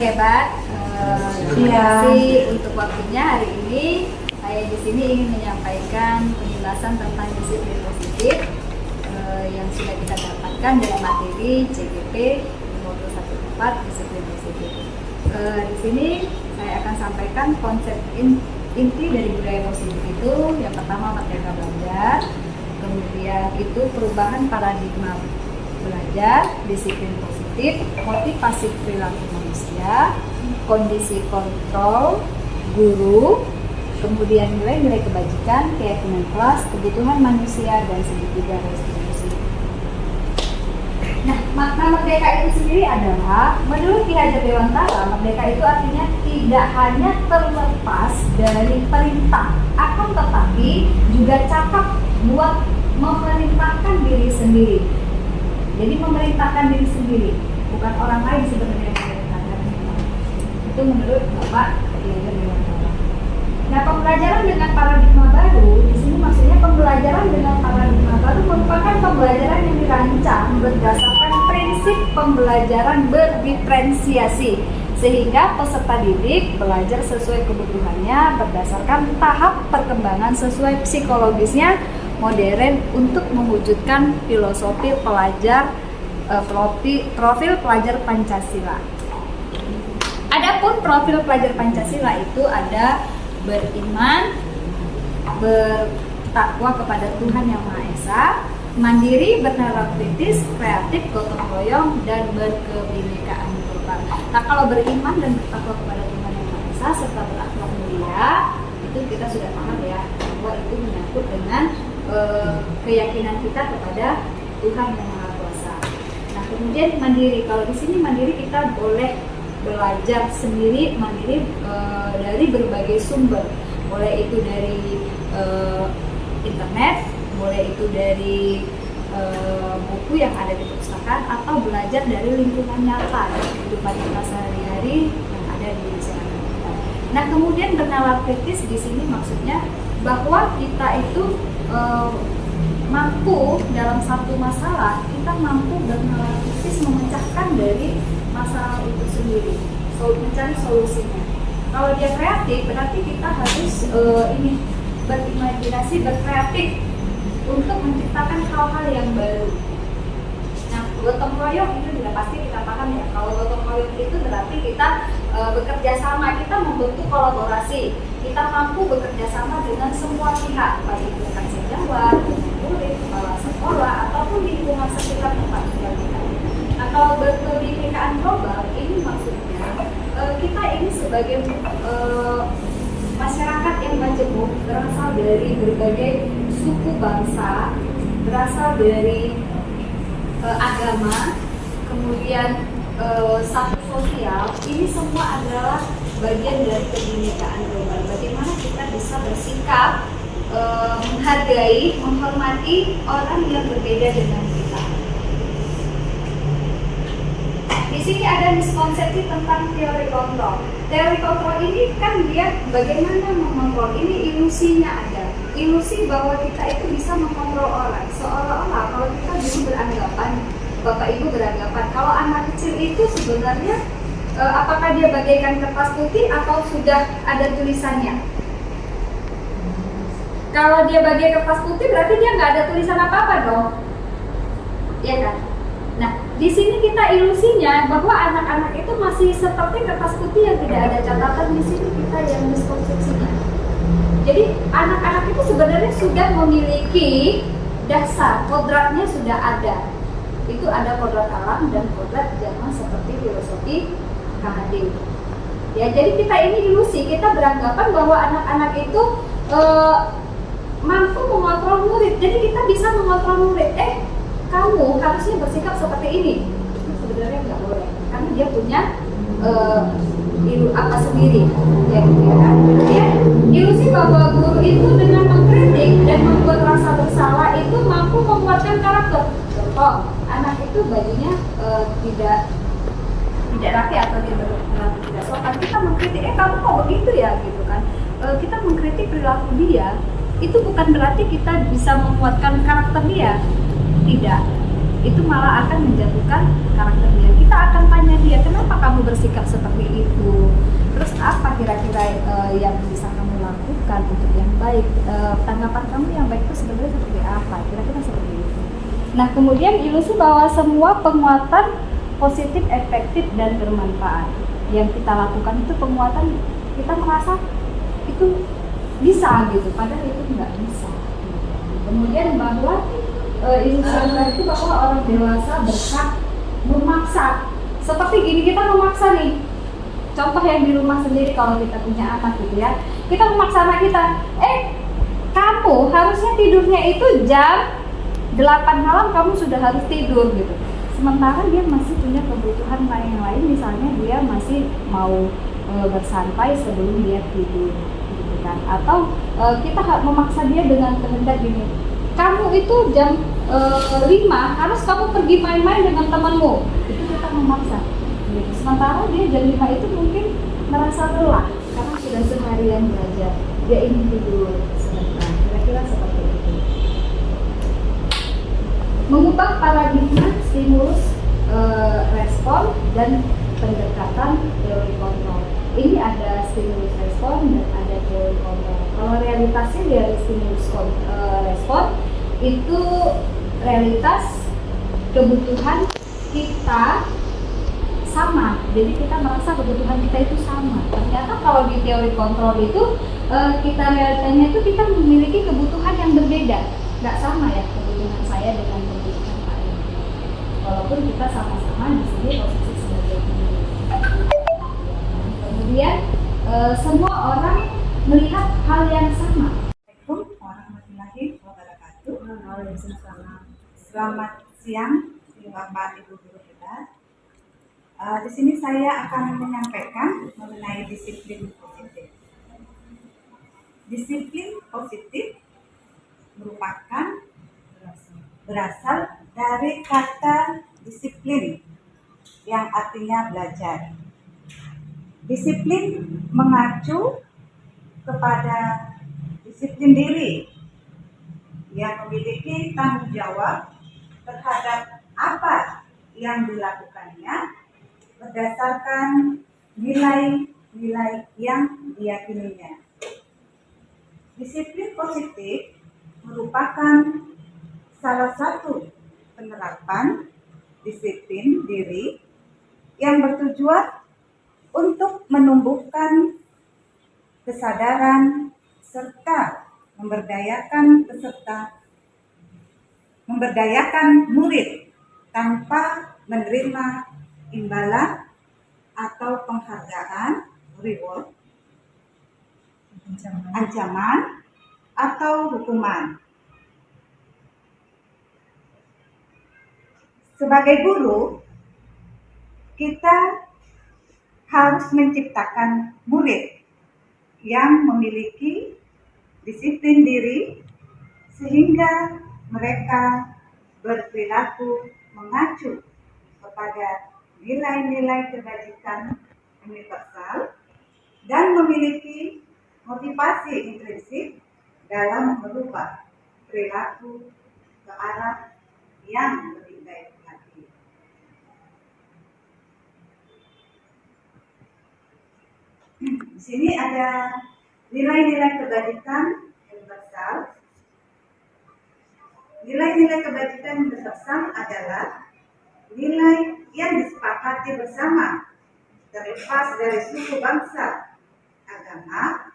Hebat. Terima kasih untuk waktunya hari ini. Saya di sini ingin menyampaikan penjelasan tentang disiplin positif yang sudah kita dapatkan dari materi CGP modul 14 disiplin positif. Di sini saya akan sampaikan konsep inti dari budaya positif itu. Yang pertama merdeka belajar, kemudian itu perubahan paradigma belajar, disiplin positif, motivasi perilaku manusia, kondisi kontrol guru, kemudian nilai-nilai kebajikan, keyakinan kelas, kebutuhan manusia, dan segitiga restitusi. Nah, makna merdeka itu sendiri adalah, menurut Ki Hajar Dewantara, merdeka itu artinya tidak hanya terlepas dari perintah, akan tetapi juga cakap buat memerintahkan diri sendiri. Jadi memerintahkan diri sendiri, bukan orang lain sebenarnya yang memerintahkan kita. Itu menurut Bapak Ki Hajar Dewantara. Nah, pembelajaran dengan paradigma baru, di sini maksudnya pembelajaran dengan paradigma baru merupakan pembelajaran yang dirancang berdasarkan prinsip pembelajaran berdiferensiasi, sehingga peserta didik belajar sesuai kebutuhannya berdasarkan tahap perkembangan sesuai psikologisnya modern untuk mewujudkan filosofi pelajar profil pelajar Pancasila. Adapun profil pelajar Pancasila itu ada beriman, bertakwa kepada Tuhan Yang Maha Esa, mandiri, bernalar kritis, kreatif, gotong royong, dan berkebinekaan global. Nah, kalau beriman dan bertakwa kepada Tuhan Yang Maha Esa serta berakhlak mulia, itu kita sudah paham ya, bahwa itu menyangkut dengan keyakinan kita kepada Tuhan Yang Maha Kuasa. Nah, kemudian mandiri. Kalau di sini mandiri kita boleh belajar sendiri, mandiri dari berbagai sumber. Boleh itu dari internet, boleh itu dari buku yang ada di perpustakaan, atau belajar dari lingkungan nyata, dari kehidupan kita sehari-hari yang ada di masyarakat kita. Nah, kemudian bernalar kritis di sini maksudnya bahwa kita itu mampu dalam satu masalah, kita mampu bernalar kritis memecahkan dari masalah itu sendiri, mencari solusinya. Kalau dia kreatif, berarti kita harus berimajinasi, berkreatif untuk menciptakan hal-hal yang baru. Nah, gotong royong itu sudah pasti kita paham ya. Kalau gotong royong itu berarti kita bekerja sama, kita membentuk kolaborasi, kita mampu bekerja sama dengan semua pihak, baik itu rekan sejawat, dengan murid, kepala sekolah, ataupun lingkungan sekitar tempat tinggal kita. Atau berkebinekaan global, ini maksudnya kita ini sebagai masyarakat yang majemuk, berasal dari berbagai suku bangsa, berasal dari agama, kemudian status sosial, ini semua adalah bagian dari kebinekaan global. Bagaimana kita bisa bersikap menghargai, menghormati orang yang berbeda dengan kita. Di sini ada miskonsepsi tentang teori kontrol. Teori kontrol ini kan dia bagaimana mengontrol, ini ilusinya ada. Ilusi bahwa kita itu bisa mengontrol orang. Seolah-olah kalau kita dulu beranggapan, Bapak Ibu beranggapan, kalau anak kecil itu sebenarnya apakah dia bagaikan kertas putih atau sudah ada tulisannya? Kalau dia bagai kertas putih berarti dia nggak ada tulisan apa-apa dong, ya kan? Nah, di sini kita ilusinya bahwa anak-anak itu masih seperti kertas putih yang tidak ada catatan. Di sini kita yang miskonsepsinya. Jadi anak-anak itu sebenarnya sudah memiliki dasar, kodratnya sudah ada. Itu ada kodrat alam dan kodrat zaman seperti filosofi KHD. Ya, jadi kita ini ilusi, kita beranggapan bahwa anak-anak itu mampu mengontrol murid. Jadi kita bisa mengontrol murid. Kamu harusnya bersikap seperti ini. Sebenarnya nggak boleh, karena dia punya apa sendiri. Ya, kan? Dia ilusi bahwa guru itu dengan mengkritik dan membuat rasa bersalah itu mampu menguatkan karakter. Contoh, anak itu bajunya tidak rapi atau dia berlaku tidak sopan, kita mengkritik, kamu kok begitu ya, gitu kan. Kita mengkritik perilaku dia, itu bukan berarti kita bisa menguatkan karakter dia. Tidak. itu malah akan menjatuhkan karakter dia. Kita akan tanya dia, kenapa kamu bersikap seperti itu, terus apa kira-kira yang bisa kamu lakukan untuk yang baik, tanggapan kamu yang baik itu sebenarnya seperti apa, kira-kira seperti itu. Nah, kemudian ilusi bahwa semua penguatan positif, efektif, dan bermanfaat yang kita lakukan itu penguatan, kita merasa itu bisa gitu, padahal itu nggak bisa. Kemudian bahwa ilusi itu bahwa orang dewasa berhak memaksa, seperti gini, kita memaksa nih, contoh yang di rumah sendiri kalau kita punya anak gitu ya, kita memaksa anak kita, kamu harusnya tidurnya itu jam 8 malam, kamu sudah harus tidur gitu. Sementara dia masih punya kebutuhan lain, misalnya dia masih mau bersantai sebelum dia tidur gitu kan. Atau kita memaksa dia dengan kehendak gini, kamu itu jam 5 harus kamu pergi main-main dengan temanmu, itu kita memaksa gitu. Sementara dia jam 5 itu mungkin merasa lelah karena sudah seharian belajar, dia ingin tidur sebentar, kira-kira seperti itu. Mengubah paradigma stimulus respon dan pendekatan teori kontrol. Ini ada stimulus respon dan ada teori kontrol. Kalau realitasnya dari stimulus respon itu realitas kebutuhan kita sama, jadi kita merasa kebutuhan kita itu sama. Ternyata kalau di teori kontrol itu kita realitanya itu kita memiliki kebutuhan yang berbeda, nggak sama ya kebutuhan saya dengan kebutuhan Pak ini. Walaupun kita sama-sama di sini posisi sebagai penulis. Kemudian semua orang melihat hal yang sama. Assalamualaikum warahmatullahi wabarakatuh. Selamat siang Bapak Ibu guru kita. Di sini saya akan menyampaikan mengenai disiplin positif. Disiplin positif merupakan berasal dari kata disiplin yang artinya belajar. Disiplin mengacu kepada disiplin diri yang memiliki tanggung jawab terhadap apa yang dilakukannya berdasarkan nilai-nilai yang diyakininya. Disiplin positif merupakan salah satu penerapan disiplin diri yang bertujuan untuk menumbuhkan kesadaran serta memberdayakan murid tanpa menerima imbalan atau penghargaan, reward, ancaman, atau hukuman. Sebagai guru, kita harus menciptakan murid yang memiliki disiplin diri sehingga mereka berperilaku mengacu kepada nilai-nilai kebajikan universal dan memiliki motivasi intrinsik dalam merubah perilaku ke arah yang lebih baik lagi. Di sini ada nilai-nilai kebajikan universal. Nilai-nilai kebajikan universal adalah nilai yang disepakati bersama, terlepas dari suku bangsa, agama,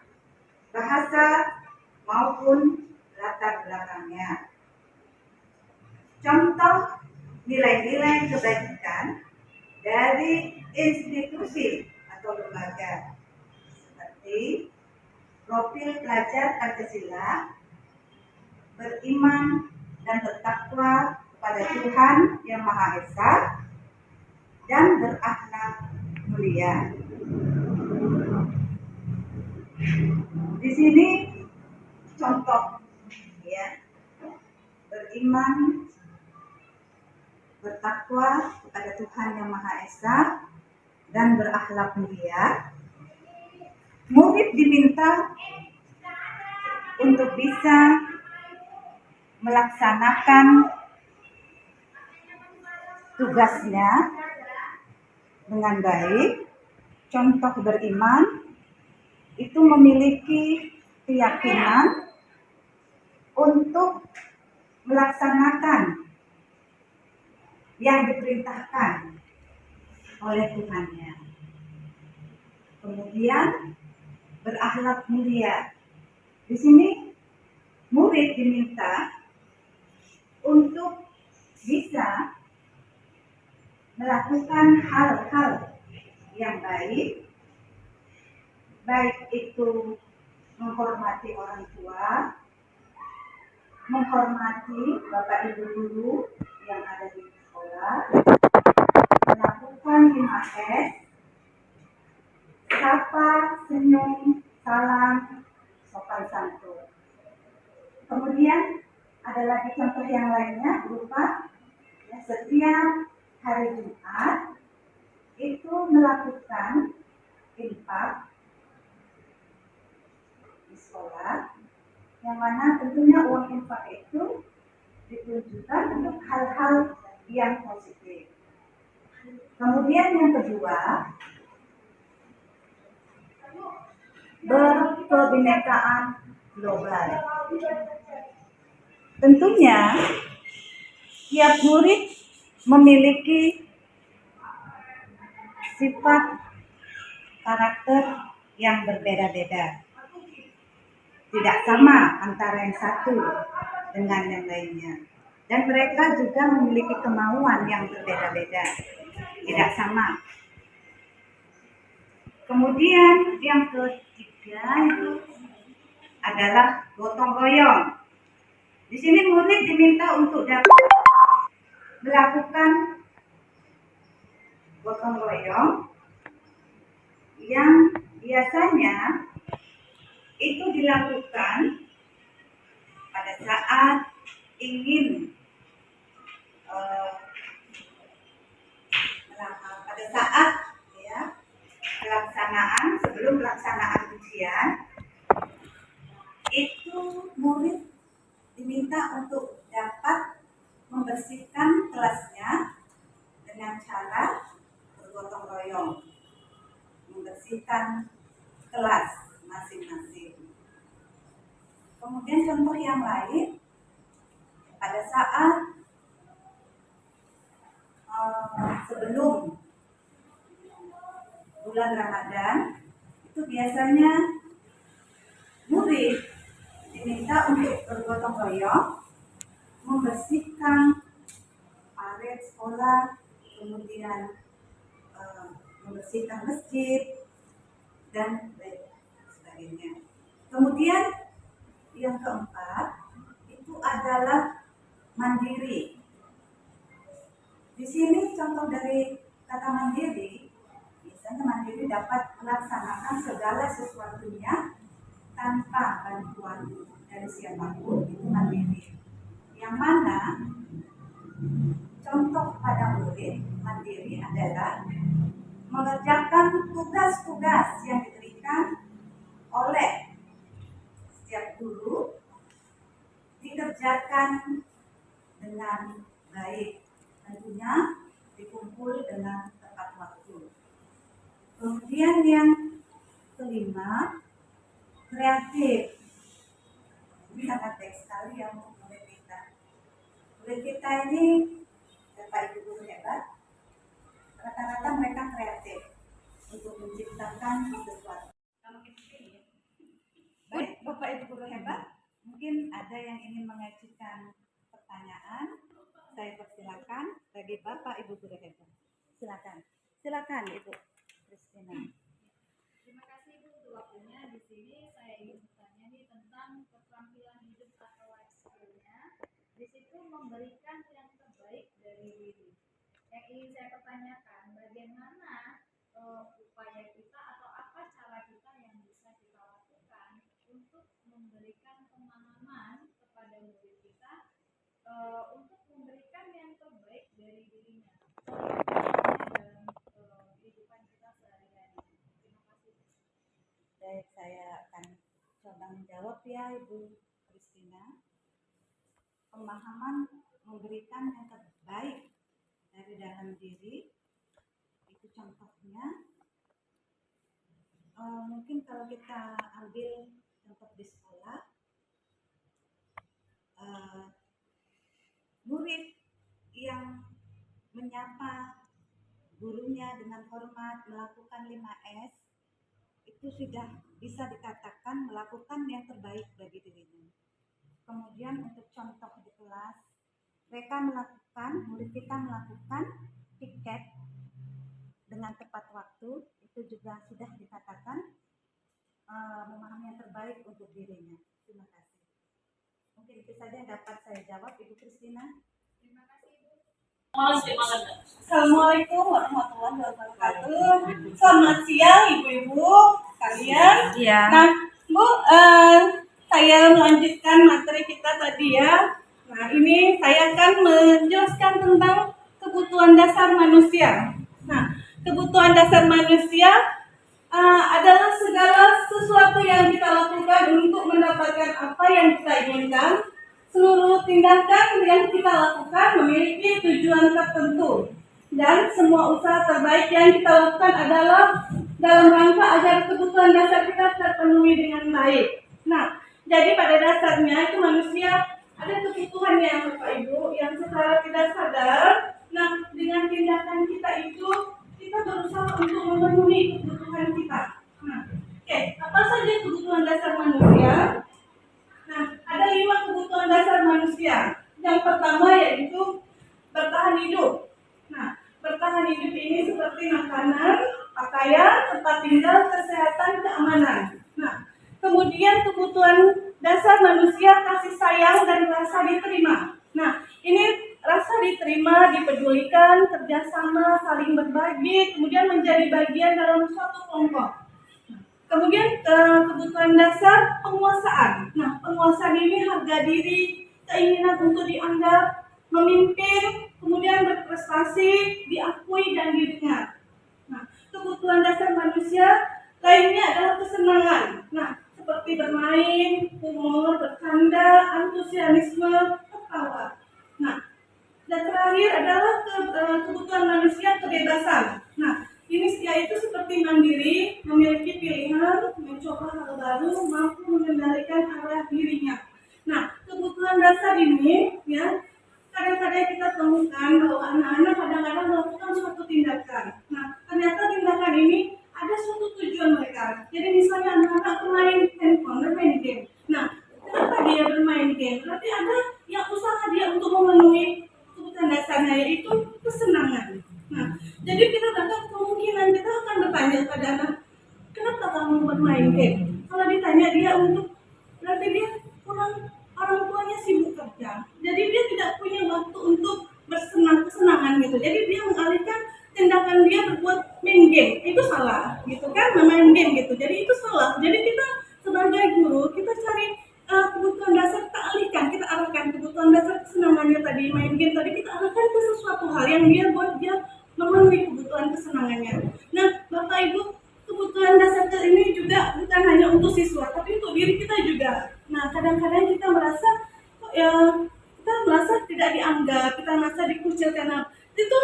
bahasa, maupun latar belakangnya. Contoh nilai-nilai kebajikan dari institusi atau lembaga seperti profil pelajar Pancasila, beriman dan bertakwa kepada Tuhan Yang Maha Esa, dan berakhlak mulia. Di sini contoh ya, beriman, bertakwa kepada Tuhan Yang Maha Esa, dan berakhlak mulia. Murid diminta untuk bisa melaksanakan tugasnya dengan baik. Contoh beriman itu memiliki keyakinan untuk melaksanakan yang diperintahkan oleh Tuhannya. Kemudian berakhlak mulia. Di sini murid diminta untuk bisa melakukan hal-hal yang baik, baik itu menghormati orang tua, menghormati bapak ibu guru yang ada di sekolah, melakukan 5S, sapa, senyum, salam, sopan santun. Kemudian ada lagi contoh yang lainnya berupa setiap hari Jumat itu melakukan infak di sekolah, yang mana tentunya uang infak itu ditujukan untuk hal-hal yang positif. Kemudian yang kedua, berkebinekaan global. Tentunya tiap murid memiliki sifat karakter yang berbeda-beda. Tidak sama antara yang satu dengan yang lainnya. Dan mereka juga memiliki kemauan yang berbeda-beda. Tidak sama. Kemudian yang ketiga itu adalah gotong royong. Di sini murid diminta untuk dapat melakukan gotong royong yang biasanya itu dilakukan pada saat ingin pada saat sebelum pelaksanaan ujian itu murid diminta untuk dapat membersihkan kelasnya dengan cara bergotong royong, membersihkan kelas masing-masing. Kemudian contoh yang lain, pada saat sebelum bulan Ramadan itu biasanya murid diminta untuk bergotong royong membersihkan paret sekolah, kemudian membersihkan masjid dan lain sebagainya. Kemudian yang keempat itu adalah mandiri. Di sini contoh dari kata mandiri, misalnya mandiri dapat melaksanakan segala sesuatunya tanpa bantuan dari siapapun, itu mandiri. Yang mana contoh pada murid mandiri adalah mengerjakan tugas-tugas yang diberikan oleh setiap guru, dikerjakan dengan baik, tentunya dikumpul dengan tepat waktu. Kemudian yang kelima, kreatif. Ini sangat baik sekali yang murid kita. Murid kita ini Bapak Ibu guru hebat. Rata-rata mereka kreatif untuk menciptakan sesuatu. Baik, Bapak Ibu guru hebat, mungkin ada yang ingin mengajukan pertanyaan. Saya persilakan bagi Bapak Ibu guru hebat. Silakan Ibu Christina. Terima kasih Bu untuk waktunya. Di sini saya ingin bertanya nih tentang keterampilan hidup atau life skill-nya. Di situ memberikan yang terbaik dari diri. Yang ingin saya pertanyakan, bagaimana upaya kita atau apa cara kita yang bisa kita lakukan untuk memberikan pemahaman kepada murid kita untuk memberikan yang terbaik dari dirinya dalam kehidupan kita sehari-hari. Terima kasih. Baik, saya akan coba menjawab ya Ibu Christina. Pemahaman memberikan yang terbaik dari kalau kita ambil contoh di sekolah, murid yang menyapa gurunya dengan hormat, melakukan 5S, itu sudah bisa dikatakan melakukan yang terbaik bagi dirinya. Kemudian untuk contoh di kelas, murid kita melakukan piket dengan tepat waktu, itu juga sudah dikatakan memahami yang terbaik untuk dirinya. Terima kasih. Mungkin itu saja yang dapat saya jawab, Ibu Kristina. Terima kasih, Ibu. Assalamualaikum warahmatullahi wabarakatuh. Selamat siang ibu-ibu sekalian. Iya. Nah, Bu, saya melanjutkan materi kita tadi ya. Nah, ini saya akan menjelaskan tentang kebutuhan dasar manusia. Nah, kebutuhan dasar manusia adalah segala sesuatu yang kita lakukan untuk mendapatkan apa yang kita inginkan. Seluruh tindakan yang kita lakukan memiliki tujuan tertentu, dan semua usaha terbaik yang kita lakukan adalah dalam rangka agar kebutuhan dasar kita terpenuhi dengan baik. Nah, jadi pada dasarnya itu manusia ada kebutuhannya, Bapak Ibu, yang secara tidak sadar. Nah, dengan tindakan kita itu kita berusaha untuk memenuhi kebutuhan kita. Nah, oke, apa saja kebutuhan dasar manusia? Nah, ada 5 kebutuhan dasar manusia. Yang pertama yaitu bertahan hidup. Nah, bertahan hidup ini seperti makanan, pakaian, tempat tinggal, kesehatan, keamanan. Nah, kemudian kebutuhan dasar manusia kasih sayang dan rasa diterima. Nah, ini rasa diterima, dipedulikan, kerjasama, saling berbagi, kemudian menjadi bagian dalam suatu kelompok. Kemudian kebutuhan dasar penguasaan. Nah, penguasaan ini harga diri, keinginan untuk dianggap, memimpin, kemudian berprestasi, diakui dan didengar. Nah, kebutuhan dasar manusia lainnya adalah kesenangan. Nah, seperti bermain, humor, bercanda, antusiasme, tertawa. Nah, dan terakhir adalah kebutuhan manusia kebebasan. Nah, ini yaitu seperti mandiri, memiliki pilihan, mencoba hal baru, mampu mengendalikan arah dirinya. Nah, kebutuhan dasar ini ya kadang-kadang kita temukan bahwa anak-anak kadang-kadang melakukan suatu tindakan. Nah, ternyata tindakan ini ada suatu tujuan mereka. Jadi misalnya anak-anak bermain handphone, bermain game. Nah, kenapa dia bermain game? Berarti ada yang usaha dia untuk memenuhi kebutuhan dasarnya, yaitu kesenangan. Nah, jadi kita dapat kemungkinan kita akan bertanya pada anak, kenapa kamu bermain game? Kalau ditanya dia untuk, berarti dia kurang, orang tuanya sibuk kerja. Jadi dia tidak punya waktu untuk kesenangan gitu. Jadi dia mengalihkan tindakan dia berbuat main game. Itu salah, gitu kan? Main game gitu. Jadi itu salah. Jadi kita sebagai guru, kita cari kebutuhan dasar, kita alihkan, kita arahkan kebutuhan dasar kesenangannya tadi, main game tadi, kita arahkan ke sesuatu hal yang dia buat dia memenuhi kebutuhan kesenangannya. Nah, Bapak Ibu, kebutuhan dasar ini juga bukan hanya untuk siswa, tapi untuk diri kita juga. Nah, kadang-kadang kita merasa tidak dianggap, kita merasa dikucilkan. Nah, itu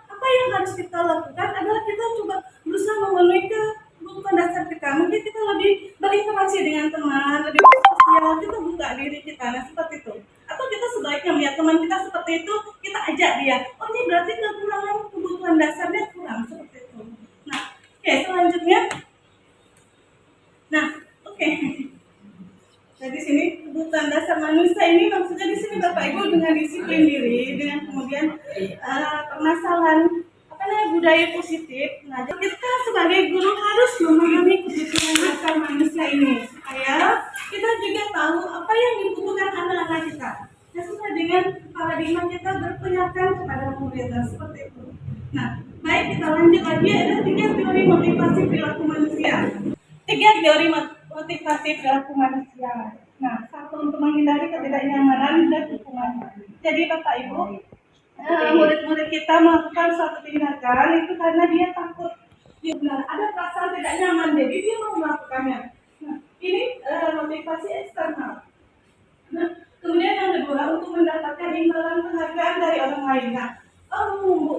apa yang harus kita lakukan adalah kita coba berusaha memenuhi kebutuhan dasar kita. Mungkin kita lebih berinteraksi dengan teman, lebih sosial, kita buka diri kita. Nah, seperti itu. Atau kita sebaiknya melihat teman kita seperti itu, kita ajak dia. Oh, ini berarti kekurangan kebutuhan dasarnya kurang, seperti itu. Nah, oke, selanjutnya. Nah, oke. Nah, di sini kebutuhan dasar manusia ini maksudnya di sini Bapak Ibu dengan disiplin diri, dengan kemudian permasalahan budaya positif. Nah, kita sebagai guru harus memahami kebutuhan dasar manusia ini supaya kita juga tahu apa yang dibutuhkan anak-anak kita. Sesuai dengan paradigma kita berpihakkan kepada murid, seperti itu. Nah, baik, kita lanjut lagi. Ada 3 teori motivasi perilaku manusia. 3 teori motivasi perilaku manusia. Nah, satu untuk menghindari ketidaknyamanan dan hukuman. Jadi Bapak Ibu, murid-murid kita melakukan suatu tindakan itu karena dia takut, ada perasaan tidak nyaman, jadi dia mau melakukannya. Nah, ini motivasi eksternal. Nah, kemudian yang kedua, untuk mendapatkan imbalan penghargaan dari orang lain. Nah,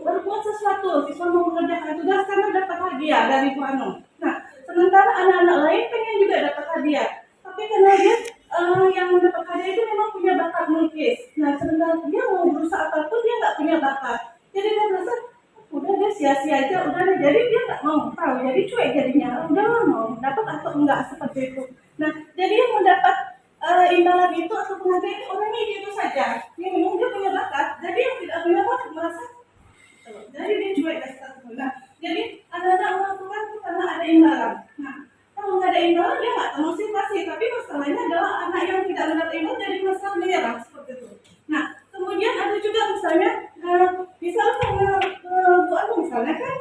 berbuat sesuatu, siswa mau mengerjakan tugas karena dapat hadiah dari Bu Anu. Nah, Sementara anak-anak lain pengen juga dapat hadiah, tapi karena dia yang dapat hadiah itu memang punya bakat melukis. Nah, sementara dia mau berusaha apapun dia nggak punya bakat. Jadi dia merasa udah dia sia-sia aja, udah deh. Jadi dia nggak mau tahu, jadi cuek jadinya. Udah lah mau dapat atau enggak seperti itu. Nah, jadi yang mendapat imbalan itu atau penghargaan itu orangnya itu saja. Yang memang dia punya bakat. Jadi yang tidak punya bakat merasa jadi dia cuek dan seterusnya. Nah, jadi anak-anak melakukan itu karena ada imbalan. Nah, kalau nggak ada imbalan dia nggak termotivasi. Tapi masalahnya adalah anak yang tidak mendapat imbalan jadi masalah menyerah seperti itu. Nah, kemudian ada juga misalnya, misalnya Bu Anu misalnya kan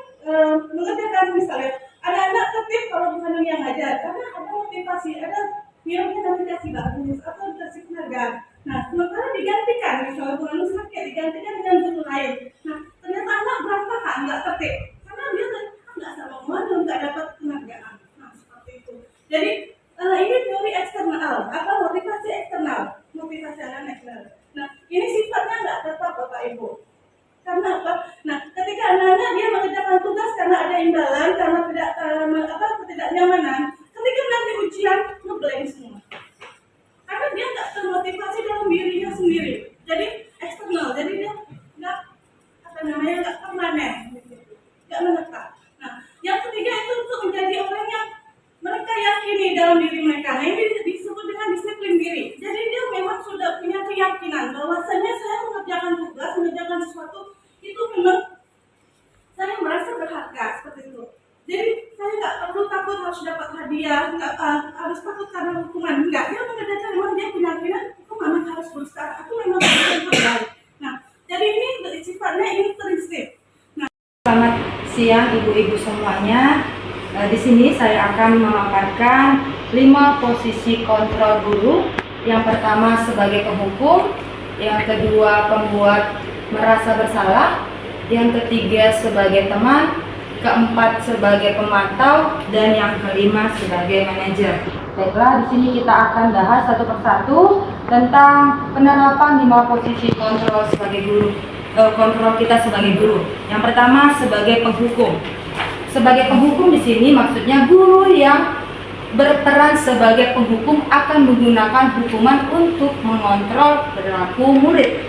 mengerjakan misalnya anak-anak tertib kalau bukan yang ngajar karena ada motivasi, ada filmnya nanti kasih bagus atau kasih penghargaan. Nah, sementara digantikan misalnya Bu Anu sakit digantikan dengan guru lain. Nah, ternyata anak berantakan nggak tertib karena dia nggak sama madu nggak dapat penghargaan. Nah, seperti itu. Jadi ini teori eksternal apa motivasi eksternal, motivasi anak eksternal. Nah, ini sifatnya nggak tetap Bapak Ibu. Karena apa? Nah, ketika anak-anak dia mengerjakan tugas karena ada imbalan, karena tidak ketidaknyamanan, ketika nanti ujian ngeblank semua. Karena dia nggak termotivasi dalam dirinya sendiri. Jadi eksternal, jadi dia nggak nggak permanen, nggak menetap. Nah, yang ketiga itu untuk menjadi orang yang mereka yakini dalam diri mereka. Nah, ini disebut dengan disiplin diri. Jadi dia memang sudah punya keyakinan bahwasanya saya mengerjakan tugas, mengerjakan sesuatu itu memang saya merasa berharga seperti itu. Jadi saya nggak perlu takut harus dapat hadiah, nggak harus takut karena hukuman. Enggak, dia mengerjakan memang dia punya keyakinan, aku memang harus berusaha, aku memang harus yang terbaik. Nah, jadi ini sifatnya intrinsik. Selamat siang ibu-ibu semuanya. Di sini saya akan memaparkan 5 posisi kontrol guru. Yang pertama sebagai penghukum, yang kedua pembuat merasa bersalah, yang ketiga sebagai teman, keempat sebagai pemantau, dan yang kelima sebagai manajer. Baiklah, di sini kita akan bahas satu persatu tentang penerapan 5 posisi kontrol sebagai guru. Kontrol kita sebagai guru. Yang pertama sebagai penghukum. Sebagai penghukum di sini maksudnya guru yang berperan sebagai penghukum akan menggunakan hukuman untuk mengontrol perilaku murid.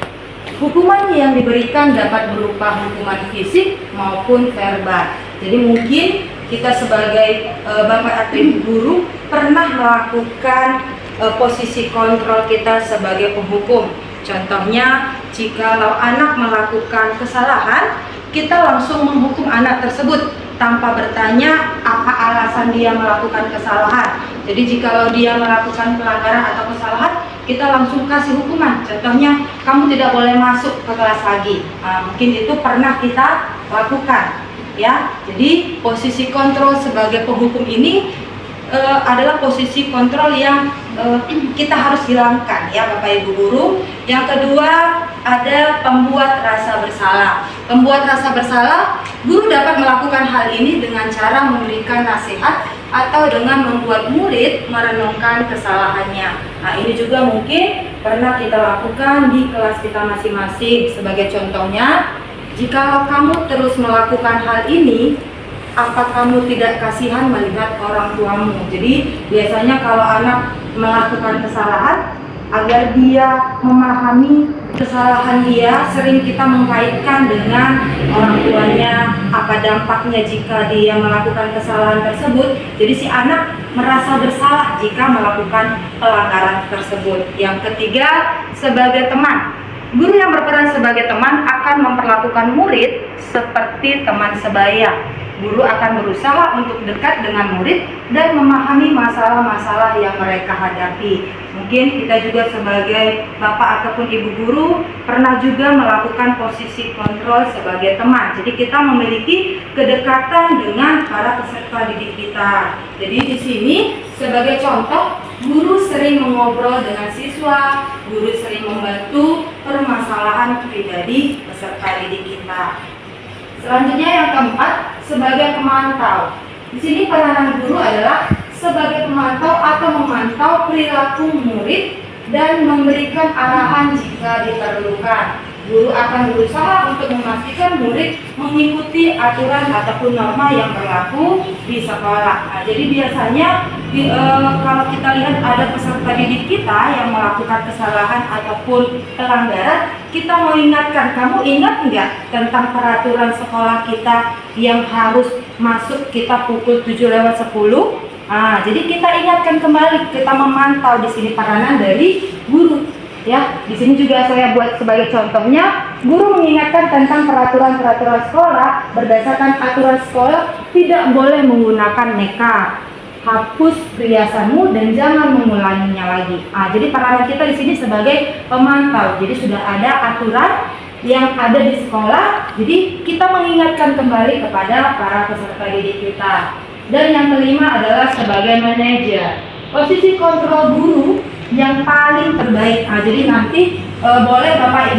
Hukuman yang diberikan dapat berupa hukuman fisik maupun verbal. Jadi mungkin kita sebagai bapak atau ibu guru pernah melakukan posisi kontrol kita sebagai penghukum. Contohnya, jikalau anak melakukan kesalahan, kita langsung menghukum anak tersebut tanpa bertanya apa alasan dia melakukan kesalahan. Jadi jikalau dia melakukan pelanggaran atau kesalahan, kita langsung kasih hukuman. Contohnya, kamu tidak boleh masuk ke kelas lagi. Mungkin itu pernah kita lakukan, ya. Jadi posisi kontrol sebagai penghukum ini adalah posisi kontrol yang kita harus hilangkan, ya Bapak Ibu guru. Yang kedua ada pembuat rasa bersalah. Pembuat rasa bersalah, guru dapat melakukan hal ini dengan cara memberikan nasihat atau dengan membuat murid merenungkan kesalahannya. Nah, ini juga mungkin pernah kita lakukan di kelas kita masing-masing. Sebagai contohnya, jikalau kamu terus melakukan hal ini, apa kamu tidak kasihan melihat orang tuamu? Jadi biasanya kalau anak melakukan kesalahan, agar dia memahami kesalahan dia, sering kita mengkaitkan dengan orang tuanya, apa dampaknya jika dia melakukan kesalahan tersebut. Jadi si anak merasa bersalah jika melakukan pelanggaran tersebut. Yang ketiga, sebagai teman. Guru yang berperan sebagai teman akan memperlakukan murid seperti teman sebaya. Guru akan berusaha untuk dekat dengan murid dan memahami masalah-masalah yang mereka hadapi. Mungkin kita juga sebagai bapak ataupun ibu guru pernah juga melakukan posisi kontrol sebagai teman. Jadi kita memiliki kedekatan dengan para peserta didik kita. Jadi di sini sebagai contoh, guru sering mengobrol dengan siswa, guru sering membantu permasalahan pribadi peserta didik kita. Selanjutnya yang keempat, sebagai pemantau. Di sini peranan guru adalah sebagai pemantau atau memantau perilaku murid dan memberikan arahan jika diperlukan. Guru akan berusaha untuk memastikan murid mengikuti aturan ataupun norma yang berlaku di sekolah. Nah, jadi biasanya kalau kita lihat ada peserta didik kita yang melakukan kesalahan ataupun pelanggaran, kita mau ingatkan, kamu ingat nggak tentang peraturan sekolah kita yang harus masuk kita pukul 7:10? Nah, jadi kita ingatkan kembali, kita memantau di sini peranan dari guru. Ya, di sini juga saya buat sebagai contohnya, guru mengingatkan tentang peraturan-peraturan sekolah berdasarkan aturan sekolah tidak boleh menggunakan makeup, hapus perhiasanmu dan jangan mengulanginya lagi. Jadi peranan kita di sini sebagai pemantau. Jadi sudah ada aturan yang ada di sekolah, jadi kita mengingatkan kembali kepada para peserta didik kita. Dan yang kelima adalah sebagai manajer. Posisi kontrol guru yang paling terbaik. Jadi nanti boleh Bapak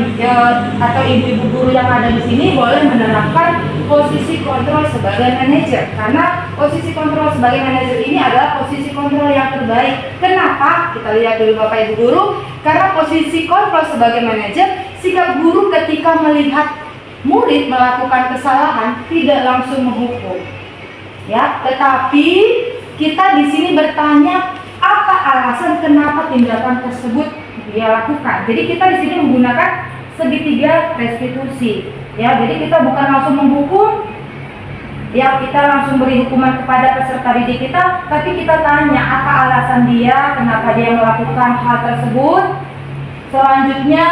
atau ibu-ibu guru yang ada di sini boleh menerapkan posisi kontrol sebagai manajer, karena posisi kontrol sebagai manajer ini adalah posisi kontrol yang terbaik. Kenapa? Kita lihat dulu Bapak Ibu guru. Karena posisi kontrol sebagai manajer, sikap guru ketika melihat murid melakukan kesalahan tidak langsung menghukum, ya, tetapi kita di sini bertanya apa alasan kenapa tindakan tersebut dia lakukan. Jadi kita di sini menggunakan segitiga restitusi, ya. Jadi kita bukan langsung menghukum, ya, kita langsung beri hukuman kepada peserta didik kita, tapi kita tanya apa alasan dia, kenapa dia melakukan hal tersebut. Selanjutnya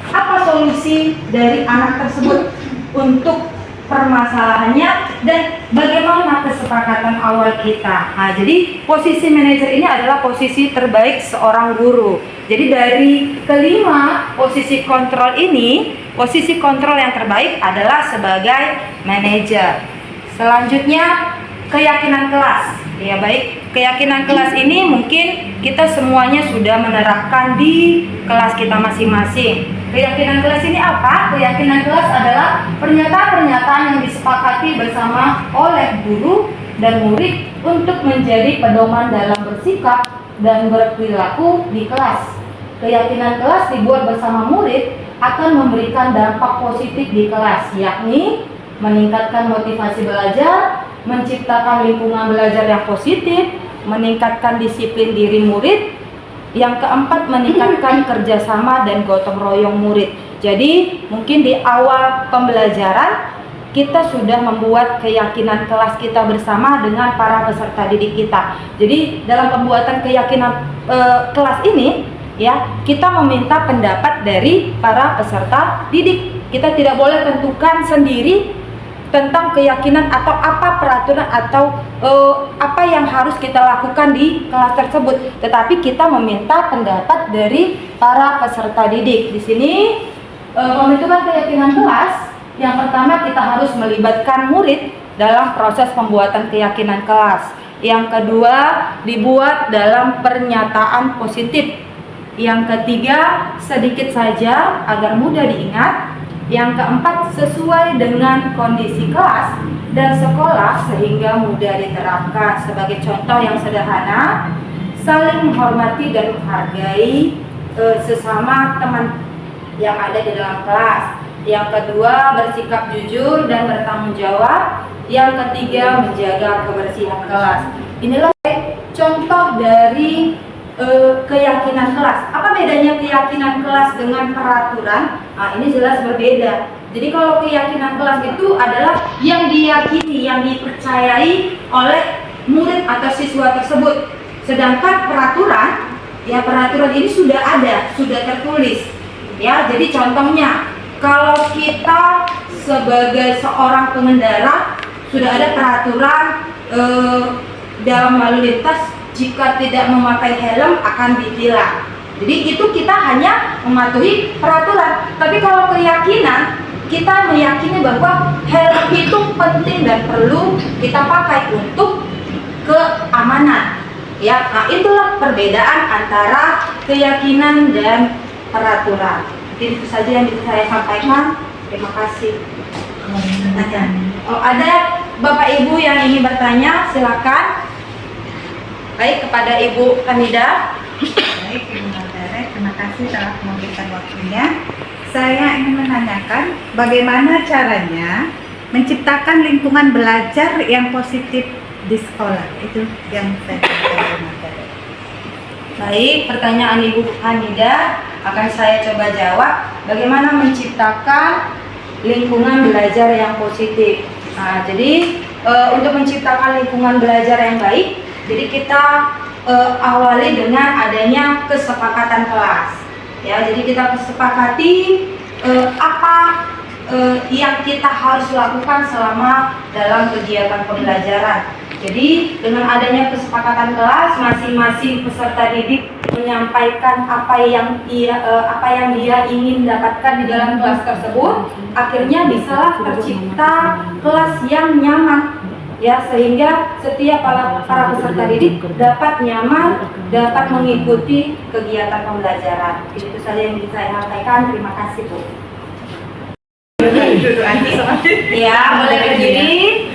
apa solusi dari anak tersebut untuk permasalahannya dan bagaimana kesepakatan awal kita. Nah, jadi posisi manajer ini adalah posisi terbaik seorang guru. Jadi dari kelima posisi kontrol ini, posisi kontrol yang terbaik adalah sebagai manajer. Selanjutnya keyakinan kelas. Ya baik, keyakinan kelas ini mungkin kita semuanya sudah menerapkan di kelas kita masing-masing. Keyakinan kelas ini apa? Keyakinan kelas adalah pernyataan-pernyataan yang disepakati bersama oleh guru dan murid untuk menjadi pedoman dalam bersikap dan berperilaku di kelas. Keyakinan kelas dibuat bersama murid akan memberikan dampak positif di kelas, yakni meningkatkan motivasi belajar, menciptakan lingkungan belajar yang positif, meningkatkan disiplin diri murid. Yang keempat, meningkatkan kerjasama dan gotong royong murid. Jadi mungkin di awal pembelajaran kita sudah membuat keyakinan kelas kita bersama dengan para peserta didik kita. Jadi dalam pembuatan keyakinan kelas ini, ya, kita meminta pendapat dari para peserta didik. Kita tidak boleh tentukan sendiri tentang keyakinan atau apa peraturan atau apa yang harus kita lakukan di kelas tersebut, tetapi kita meminta pendapat dari para peserta didik. Di sini pembentukan keyakinan kelas, yang pertama kita harus melibatkan murid dalam proses pembuatan keyakinan kelas. Yang kedua, dibuat dalam pernyataan positif. Yang ketiga, sedikit saja agar mudah diingat. Yang keempat, sesuai dengan kondisi kelas dan sekolah sehingga mudah diterapkan. Sebagai contoh yang sederhana, saling menghormati dan menghargai sesama teman yang ada di dalam kelas. Yang kedua, bersikap jujur dan bertanggung jawab. Yang ketiga, menjaga kebersihan kelas. Inilah contoh dari keyakinan kelas. Apa bedanya keyakinan kelas dengan peraturan? Nah, ini jelas berbeda. Jadi kalau keyakinan kelas itu adalah yang diyakini, yang dipercayai oleh murid atau siswa tersebut. Sedangkan peraturan, ya, peraturan ini sudah ada, sudah tertulis. Ya, jadi contohnya kalau kita sebagai seorang pengendara sudah ada peraturan dalam lalu lintas, jika tidak memakai helm akan ditilang. Jadi itu kita hanya mematuhi peraturan. Tapi kalau keyakinan, kita meyakini bahwa helm itu penting dan perlu kita pakai untuk keamanan. Ya, nah itulah perbedaan antara keyakinan dan peraturan. Jadi itu saja yang bisa saya sampaikan. Terima kasih. Ada Bapak Ibu yang ingin bertanya, silakan. Baik, kepada Ibu Hamidah. Baik, Ibu Naldare, terima kasih telah memberikan waktunya. Saya ingin menanyakan bagaimana caranya menciptakan lingkungan belajar yang positif di sekolah. Itu yang saya tanyakan. Baik, pertanyaan Ibu Hanidah akan saya coba jawab. Bagaimana menciptakan lingkungan belajar yang positif? Nah, jadi untuk menciptakan lingkungan belajar yang baik, jadi kita awali dengan adanya kesepakatan kelas. Ya, jadi kita kesepakati apa yang kita harus lakukan selama dalam kegiatan pembelajaran. Jadi dengan adanya kesepakatan kelas, masing-masing peserta didik menyampaikan apa yang dia ingin dapatkan di dalam kelas tersebut. Akhirnya bisalah tercipta kelas yang nyaman, ya, sehingga setiap para peserta didik dapat nyaman, dapat mengikuti kegiatan pembelajaran. Itu saja yang bisa saya sampaikan. Terima kasih, Bu. Ya, boleh berdiri.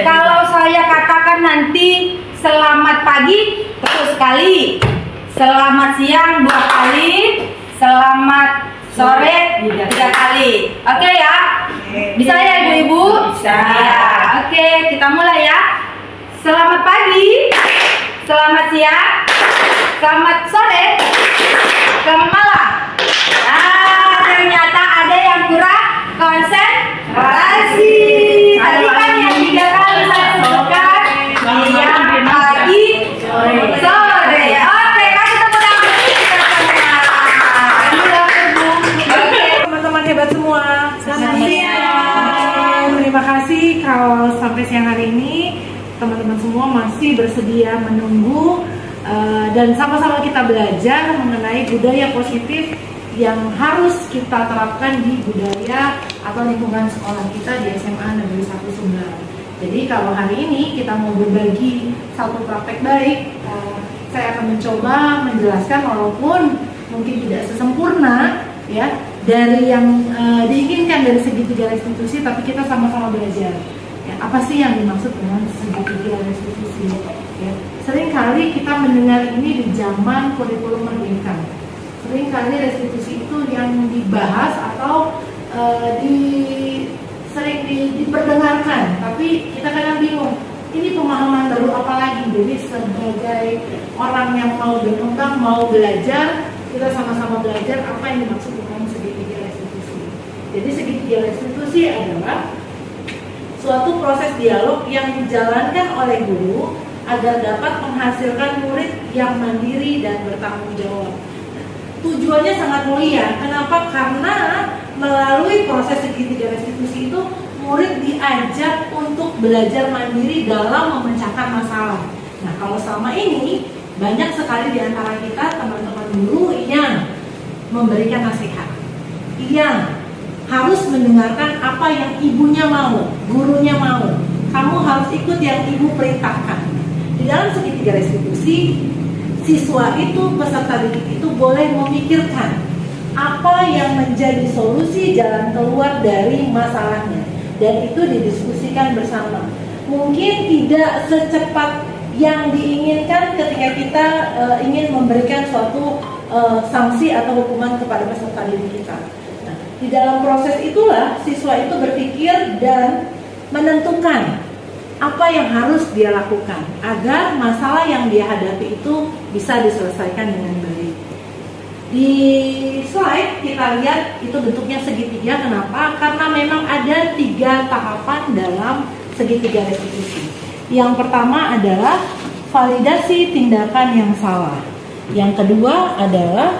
Kalau saya katakan nanti selamat pagi terus sekali, selamat siang 2 kali, selamat sore 3 kali. Oke ya? Bisa ya Ibu-ibu? Bisa. Oke, kita mulai ya. Selamat pagi, selamat siang, selamat sore, selamat malam. Nah, ternyata ada yang kurang konsentrasi. Tadi kan yang 3 kali saya sebutkan, siang, pagi, sore. Oke, kasih tepuk tangan kita semua. Oke, Teman-teman hebat semua, selamat siang. Terima kasih kalau sampai siang hari ini teman-teman semua masih bersedia menunggu dan sama-sama kita belajar mengenai budaya positif yang harus kita terapkan di budaya atau lingkungan sekolah kita di SMA Negeri 1 Sumber. Jadi kalau hari ini kita mau berbagi satu praktek baik, saya akan mencoba menjelaskan walaupun mungkin tidak sesempurna ya dari yang diinginkan dari segitiga restitusi, tapi kita sama-sama belajar. Ya, apa sih yang dimaksud dengan segitiga restitusi? Ya, seringkali kita mendengar ini di zaman kurikulum merdeka. Seringkali restitusi itu yang dibahas atau sering diperdengarkan, tapi kita kadang bingung. Ini pemahaman baru apa lagi? Jadi sebagai orang yang mau berkembang, mau belajar, kita sama-sama belajar apa yang dimaksud dengan segitiga restitusi. Jadi segitiga restitusi adalah suatu proses dialog yang dijalankan oleh guru agar dapat menghasilkan murid yang mandiri dan bertanggung jawab. Tujuannya sangat mulia. Kenapa? Karena melalui proses segitiga restitusi itu murid diajak untuk belajar mandiri dalam memecahkan masalah. Nah, kalau selama ini banyak sekali di antara kita teman-teman guru yang memberikan nasihat, yang harus mendengarkan apa yang ibunya mau, gurunya mau. Kamu harus ikut yang ibu perintahkan. Di dalam segitiga restitusi, siswa itu, peserta didik itu boleh memikirkan apa yang menjadi solusi jalan keluar dari masalahnya, dan itu didiskusikan bersama. Mungkin tidak secepat yang diinginkan ketika kita ingin memberikan suatu sanksi atau hukuman kepada peserta didik kita. Nah, di dalam proses itulah siswa itu berpikir dan menentukan apa yang harus dia lakukan agar masalah yang dia hadapi itu bisa diselesaikan dengan baik. Di slide kita lihat itu bentuknya segitiga. Kenapa? Karena memang ada 3 tahapan dalam segitiga restitusi. Yang pertama adalah validasi tindakan yang salah. Yang kedua adalah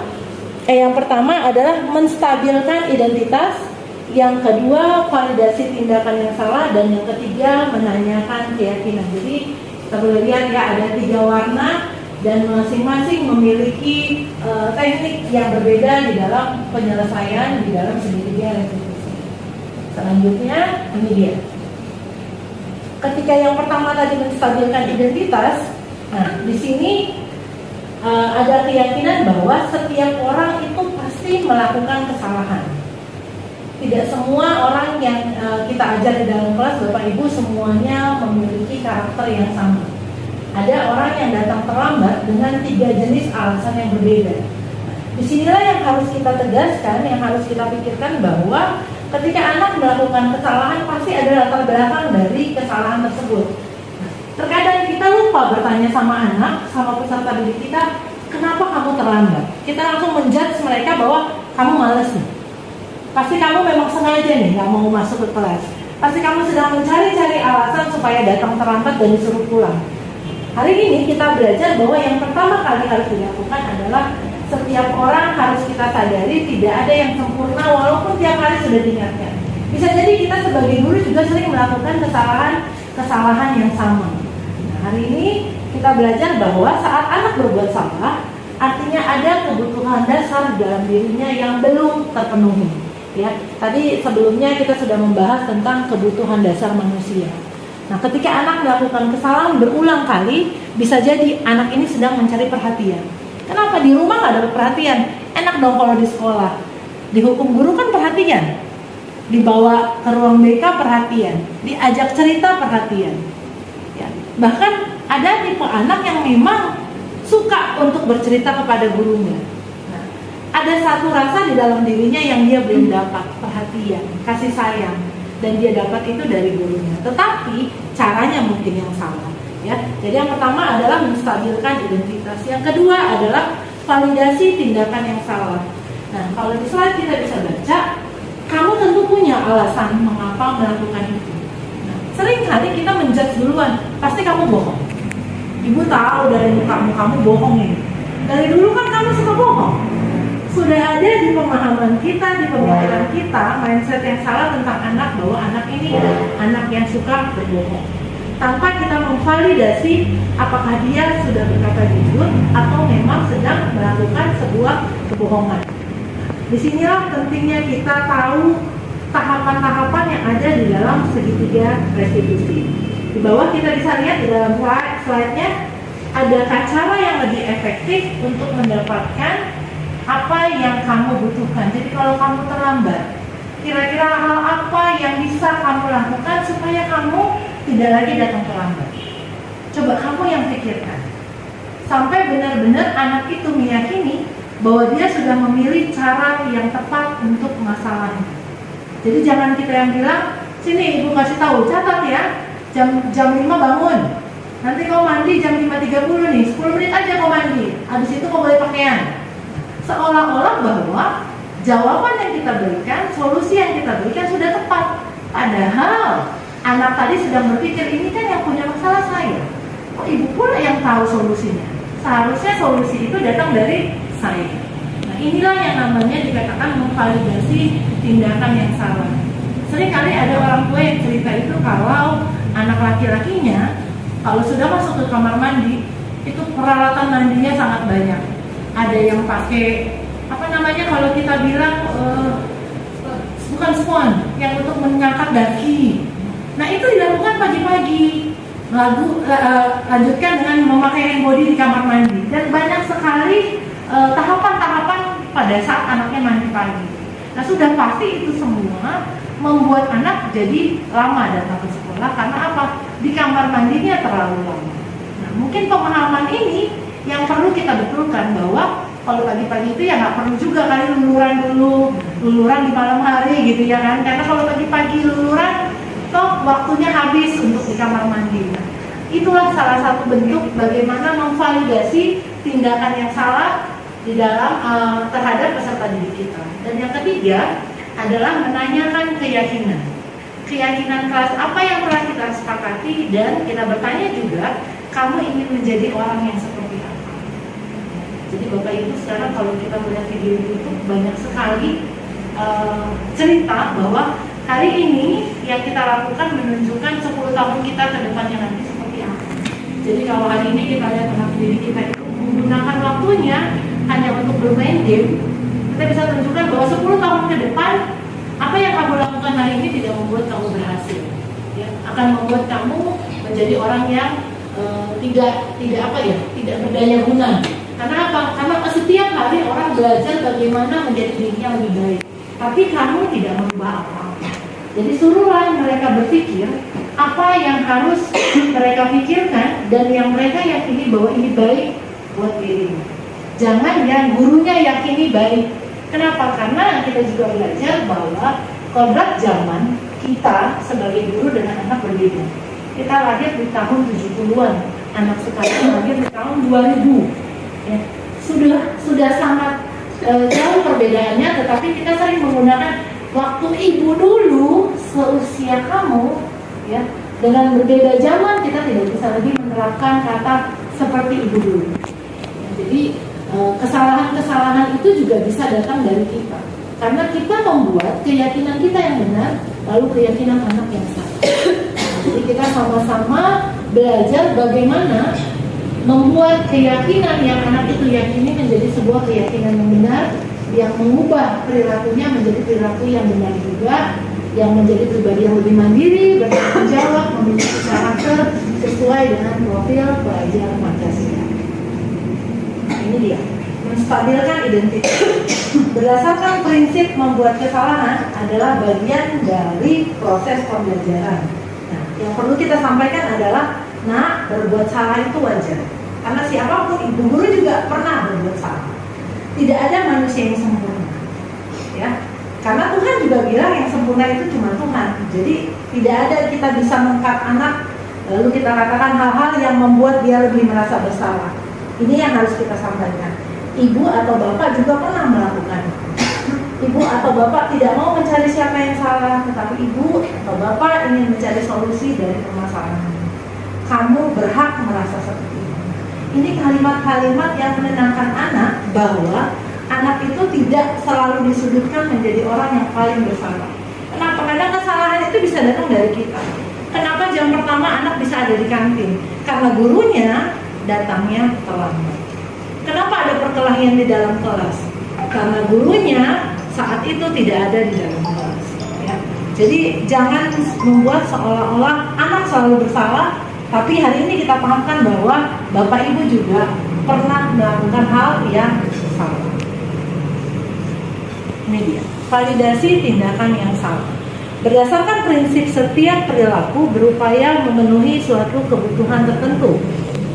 yang pertama adalah menstabilkan identitas. Yang kedua, validasi tindakan yang salah, dan yang ketiga, menanyakan keyakinan. Jadi kita boleh lihat ya, ada 3 warna dan masing-masing memiliki teknik yang berbeda di dalam penyelesaian di dalam segitiga restitusi. Selanjutnya, ini dia. Ketika yang pertama tadi menstabilkan identitas, nah di sini ada keyakinan bahwa setiap orang itu pasti melakukan kesalahan. Tidak semua orang yang kita ajar di dalam kelas, Bapak Ibu, semuanya memiliki karakter yang sama. Ada orang yang datang terlambat dengan 3 jenis alasan yang berbeda. Disinilah yang harus kita tegaskan, yang harus kita pikirkan bahwa ketika anak melakukan kesalahan pasti ada latar belakang dari kesalahan tersebut. Terkadang kita lupa bertanya sama anak, sama peserta didik kita, kenapa kamu terlambat? Kita langsung menjudge mereka bahwa kamu malas nih. Pasti kamu memang sengaja nih gak mau masuk ke kelas. Pasti kamu sedang mencari-cari alasan supaya datang terlambat dan disuruh pulang. Hari ini kita belajar bahwa yang pertama kali harus dilakukan adalah setiap orang harus kita sadari tidak ada yang sempurna walaupun tiap hari sudah diingatkan. Bisa jadi kita sebagai guru juga sering melakukan kesalahan yang sama. Nah, hari ini kita belajar bahwa saat anak berbuat salah, artinya ada kebutuhan dasar dalam dirinya yang belum terpenuhi. Ya, tadi sebelumnya kita sudah membahas tentang kebutuhan dasar manusia. Nah, ketika anak melakukan kesalahan berulang kali, bisa jadi anak ini sedang mencari perhatian. Kenapa di rumah nggak dapat perhatian? Enak dong kalau di sekolah. Dihukum guru kan perhatian. Dibawa ke ruang BK perhatian. Diajak cerita perhatian. Ya. Bahkan ada tipe anak yang memang suka untuk bercerita kepada gurunya. Nah, ada satu rasa di dalam dirinya yang dia belum dapat, perhatian, kasih sayang, dan dia dapat itu dari gurunya. Tetapi caranya mungkin yang salah. Ya, jadi yang pertama adalah menstabilkan identitas. Yang kedua adalah validasi tindakan yang salah. Nah, kalau di slide kita bisa baca, kamu tentu punya alasan mengapa melakukan itu. Nah, seringkali kita menjudge duluan, pasti kamu bohong. Ibu tahu dari mukamu kamu bohong ini. Dari dulu kan kamu suka bohong. Sudah ada di pemahaman kita, di pemikiran kita, mindset yang salah tentang anak bahwa anak ini anak yang suka berbohong. Tanpa kita memvalidasi apakah dia sudah berkata jujur atau memang sedang melakukan sebuah kebohongan. Disinilah pentingnya kita tahu tahapan-tahapan yang ada di dalam segitiga restitusi. Di bawah kita bisa lihat di dalam slide-nya ada cara yang lebih efektif untuk mendapatkan apa yang kamu butuhkan. Jadi kalau kamu terlambat, kira-kira hal apa yang bisa kamu lakukan supaya kamu tidak lagi datang terlambat? Coba kamu yang pikirkan. Sampai benar-benar anak itu meyakini bahwa dia sudah memilih cara yang tepat untuk masalahnya. Jadi jangan kita yang bilang, sini ibu kasih tahu, catat ya, jam 5 bangun. Nanti kau mandi jam 5.30 nih, 10 menit aja kau mandi. Habis itu kau boleh pakaian. Seolah-olah bahwa jawaban yang kita berikan, solusi yang kita berikan sudah tepat. Padahal anak tadi sedang berpikir, ini kan yang punya masalah saya. Kok ibu pula yang tahu solusinya? Seharusnya solusi itu datang dari saya. Nah, inilah yang namanya dikatakan memvalidasi tindakan yang salah. Seringkali ada orang tua yang cerita itu kalau anak laki-lakinya kalau sudah masuk ke kamar mandi, itu peralatan mandinya sangat banyak. Ada yang pakai kalau kita bilang bukan spons yang untuk mengangkat daki. Nah, itu dilakukan pagi-pagi. Lanjutkan dengan memakai hand body di kamar mandi. Dan banyak sekali tahapan-tahapan pada saat anaknya mandi pagi. Nah, sudah pasti itu semua membuat anak jadi lama datang ke sekolah. Karena apa? Di kamar mandinya terlalu lama. Nah, mungkin pemahaman ini yang perlu kita betulkan, bahwa kalau pagi-pagi itu ya nggak perlu juga kali luluran di malam hari gitu ya kan. Karena kalau pagi-pagi luluran, toh waktunya habis untuk di kamar mandi. Nah, itulah salah satu bentuk bagaimana memvalidasi tindakan yang salah di dalam terhadap peserta didik kita. Dan yang ketiga adalah menanyakan keyakinan kelas apa yang telah kita sepakati, dan kita bertanya juga, kamu ingin menjadi orang yang seperti apa. Jadi Bapak Ibu, sekarang kalau kita melihat video YouTube banyak sekali cerita bahwa hari ini yang kita lakukan menunjukkan 10 tahun kita ke depannya nanti seperti apa. Jadi kalau hari ini kita lihat anak didik kita itu menggunakan waktunya hanya untuk bermain game, kita bisa tunjukkan bahwa 10 tahun ke depan apa yang kamu lakukan hari ini tidak membuat kamu berhasil, ya, akan membuat kamu menjadi orang yang tidak berdaya guna. Karena apa? Karena setiap hari orang belajar bagaimana menjadi dirinya lebih baik, tapi kamu tidak merubah apa-apa. Jadi suruhlah mereka berpikir apa yang harus mereka pikirkan dan yang mereka yakini bahwa ini baik buat dirimu. Jangan yang gurunya yakini baik. Kenapa? Karena kita juga belajar bahwa kodrat zaman kita sebagai guru dengan anak berbeda. Kita lahir di tahun 70-an, anak sekarang lahir di tahun 2000. Ya, sudah sangat jauh perbedaannya, tetapi kita sering menggunakan waktu ibu dulu seusia kamu, ya, dengan berbeda zaman kita tidak bisa lagi menerapkan kata seperti ibu dulu. Ya, jadi kesalahan-kesalahan itu juga bisa datang dari kita, karena kita membuat keyakinan kita yang benar, lalu keyakinan anak yang salah. Jadi kita sama-sama belajar bagaimana membuat keyakinan yang anak itu yakini menjadi sebuah keyakinan yang benar, yang mengubah perilakunya menjadi perilaku yang benar juga, yang menjadi pribadi yang lebih mandiri, bertanggung jawab, memiliki karakter sesuai dengan profil pelajar Pancasila. Ini dia, menstabilkan identitas. Berdasarkan prinsip membuat kesalahan adalah bagian dari proses pembelajaran. Nah, yang perlu kita sampaikan adalah, nah, berbuat salah itu wajar. Karena siapapun, ibu guru juga pernah berbuat salah. Tidak ada manusia yang sempurna, ya. Karena Tuhan juga bilang yang sempurna itu cuma Tuhan. Jadi tidak ada kita bisa mengangkat anak lalu kita katakan hal-hal yang membuat dia lebih merasa bersalah. Ini yang harus kita sampaikan. Ibu atau bapak juga pernah melakukan. Ibu atau bapak tidak mau mencari siapa yang salah, tetapi ibu atau bapak ingin mencari solusi dari permasalahan. Kamu berhak merasa seperti itu. Ini kalimat-kalimat yang menenangkan anak bahwa anak itu tidak selalu disudutkan menjadi orang yang paling bersalah. Kenapa? Karena kesalahan itu bisa datang dari kita. Kenapa jam pertama anak bisa ada di kantin? Karena gurunya datangnya terlambat. Kenapa ada perkelahian di dalam kelas? Karena gurunya saat itu tidak ada di dalam kelas. Ya. Jadi jangan membuat seolah-olah anak selalu bersalah, tapi hari ini kita pahamkan bahwa bapak ibu juga pernah melakukan hal yang salah. Ini dia, validasi tindakan yang salah. Berdasarkan prinsip setiap perilaku berupaya memenuhi suatu kebutuhan tertentu.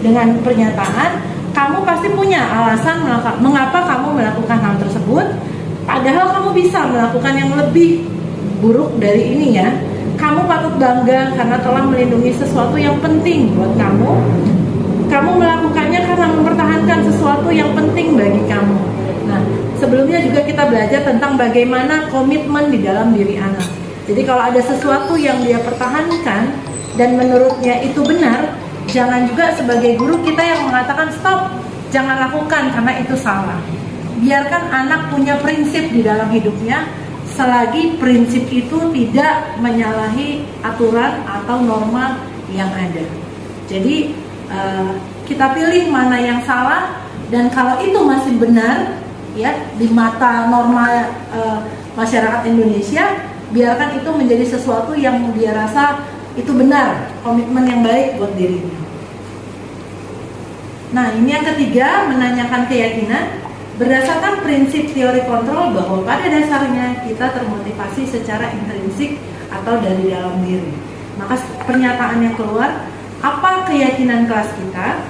Dengan pernyataan, kamu pasti punya alasan mengapa kamu melakukan hal tersebut, padahal kamu bisa melakukan yang lebih buruk dari ini ya. Kamu patut bangga karena telah melindungi sesuatu yang penting buat kamu. Kamu melakukannya karena mempertahankan sesuatu yang penting bagi kamu. Nah, sebelumnya juga kita belajar tentang bagaimana komitmen di dalam diri anak. Jadi kalau ada sesuatu yang dia pertahankan dan menurutnya itu benar, jangan juga sebagai guru kita yang mengatakan stop, jangan lakukan karena itu salah. Biarkan anak punya prinsip di dalam hidupnya, selagi prinsip itu tidak menyalahi aturan atau norma yang ada. Jadi kita pilih mana yang salah, dan kalau itu masih benar ya di mata norma masyarakat Indonesia, biarkan itu menjadi sesuatu yang dia rasa itu benar, komitmen yang baik buat dirinya. Nah, ini yang ketiga, menanyakan keyakinan. Berdasarkan prinsip teori kontrol bahwa pada dasarnya kita termotivasi secara intrinsik atau dari dalam diri. Maka pernyataan yang keluar, apa keyakinan kelas kita,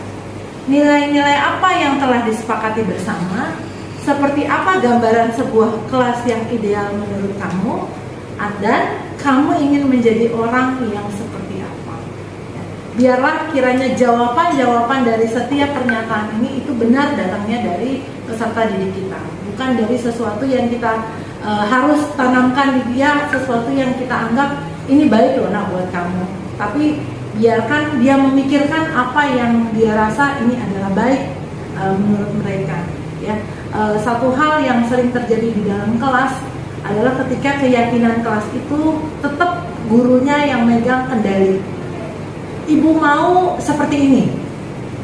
nilai-nilai apa yang telah disepakati bersama, seperti apa gambaran sebuah kelas yang ideal menurut kamu, dan kamu ingin menjadi orang yang seperti apa. Biarlah kiranya jawaban-jawaban dari setiap pernyataan ini itu benar datangnya dari peserta didik kita, bukan dari sesuatu yang kita harus tanamkan di dia, sesuatu yang kita anggap ini baik loh nak buat kamu. Tapi biarkan dia memikirkan apa yang dia rasa ini adalah baik menurut mereka. Ya, satu hal yang sering terjadi di dalam kelas adalah ketika keyakinan kelas itu tetap gurunya yang megang kendali. Ibu mau seperti ini,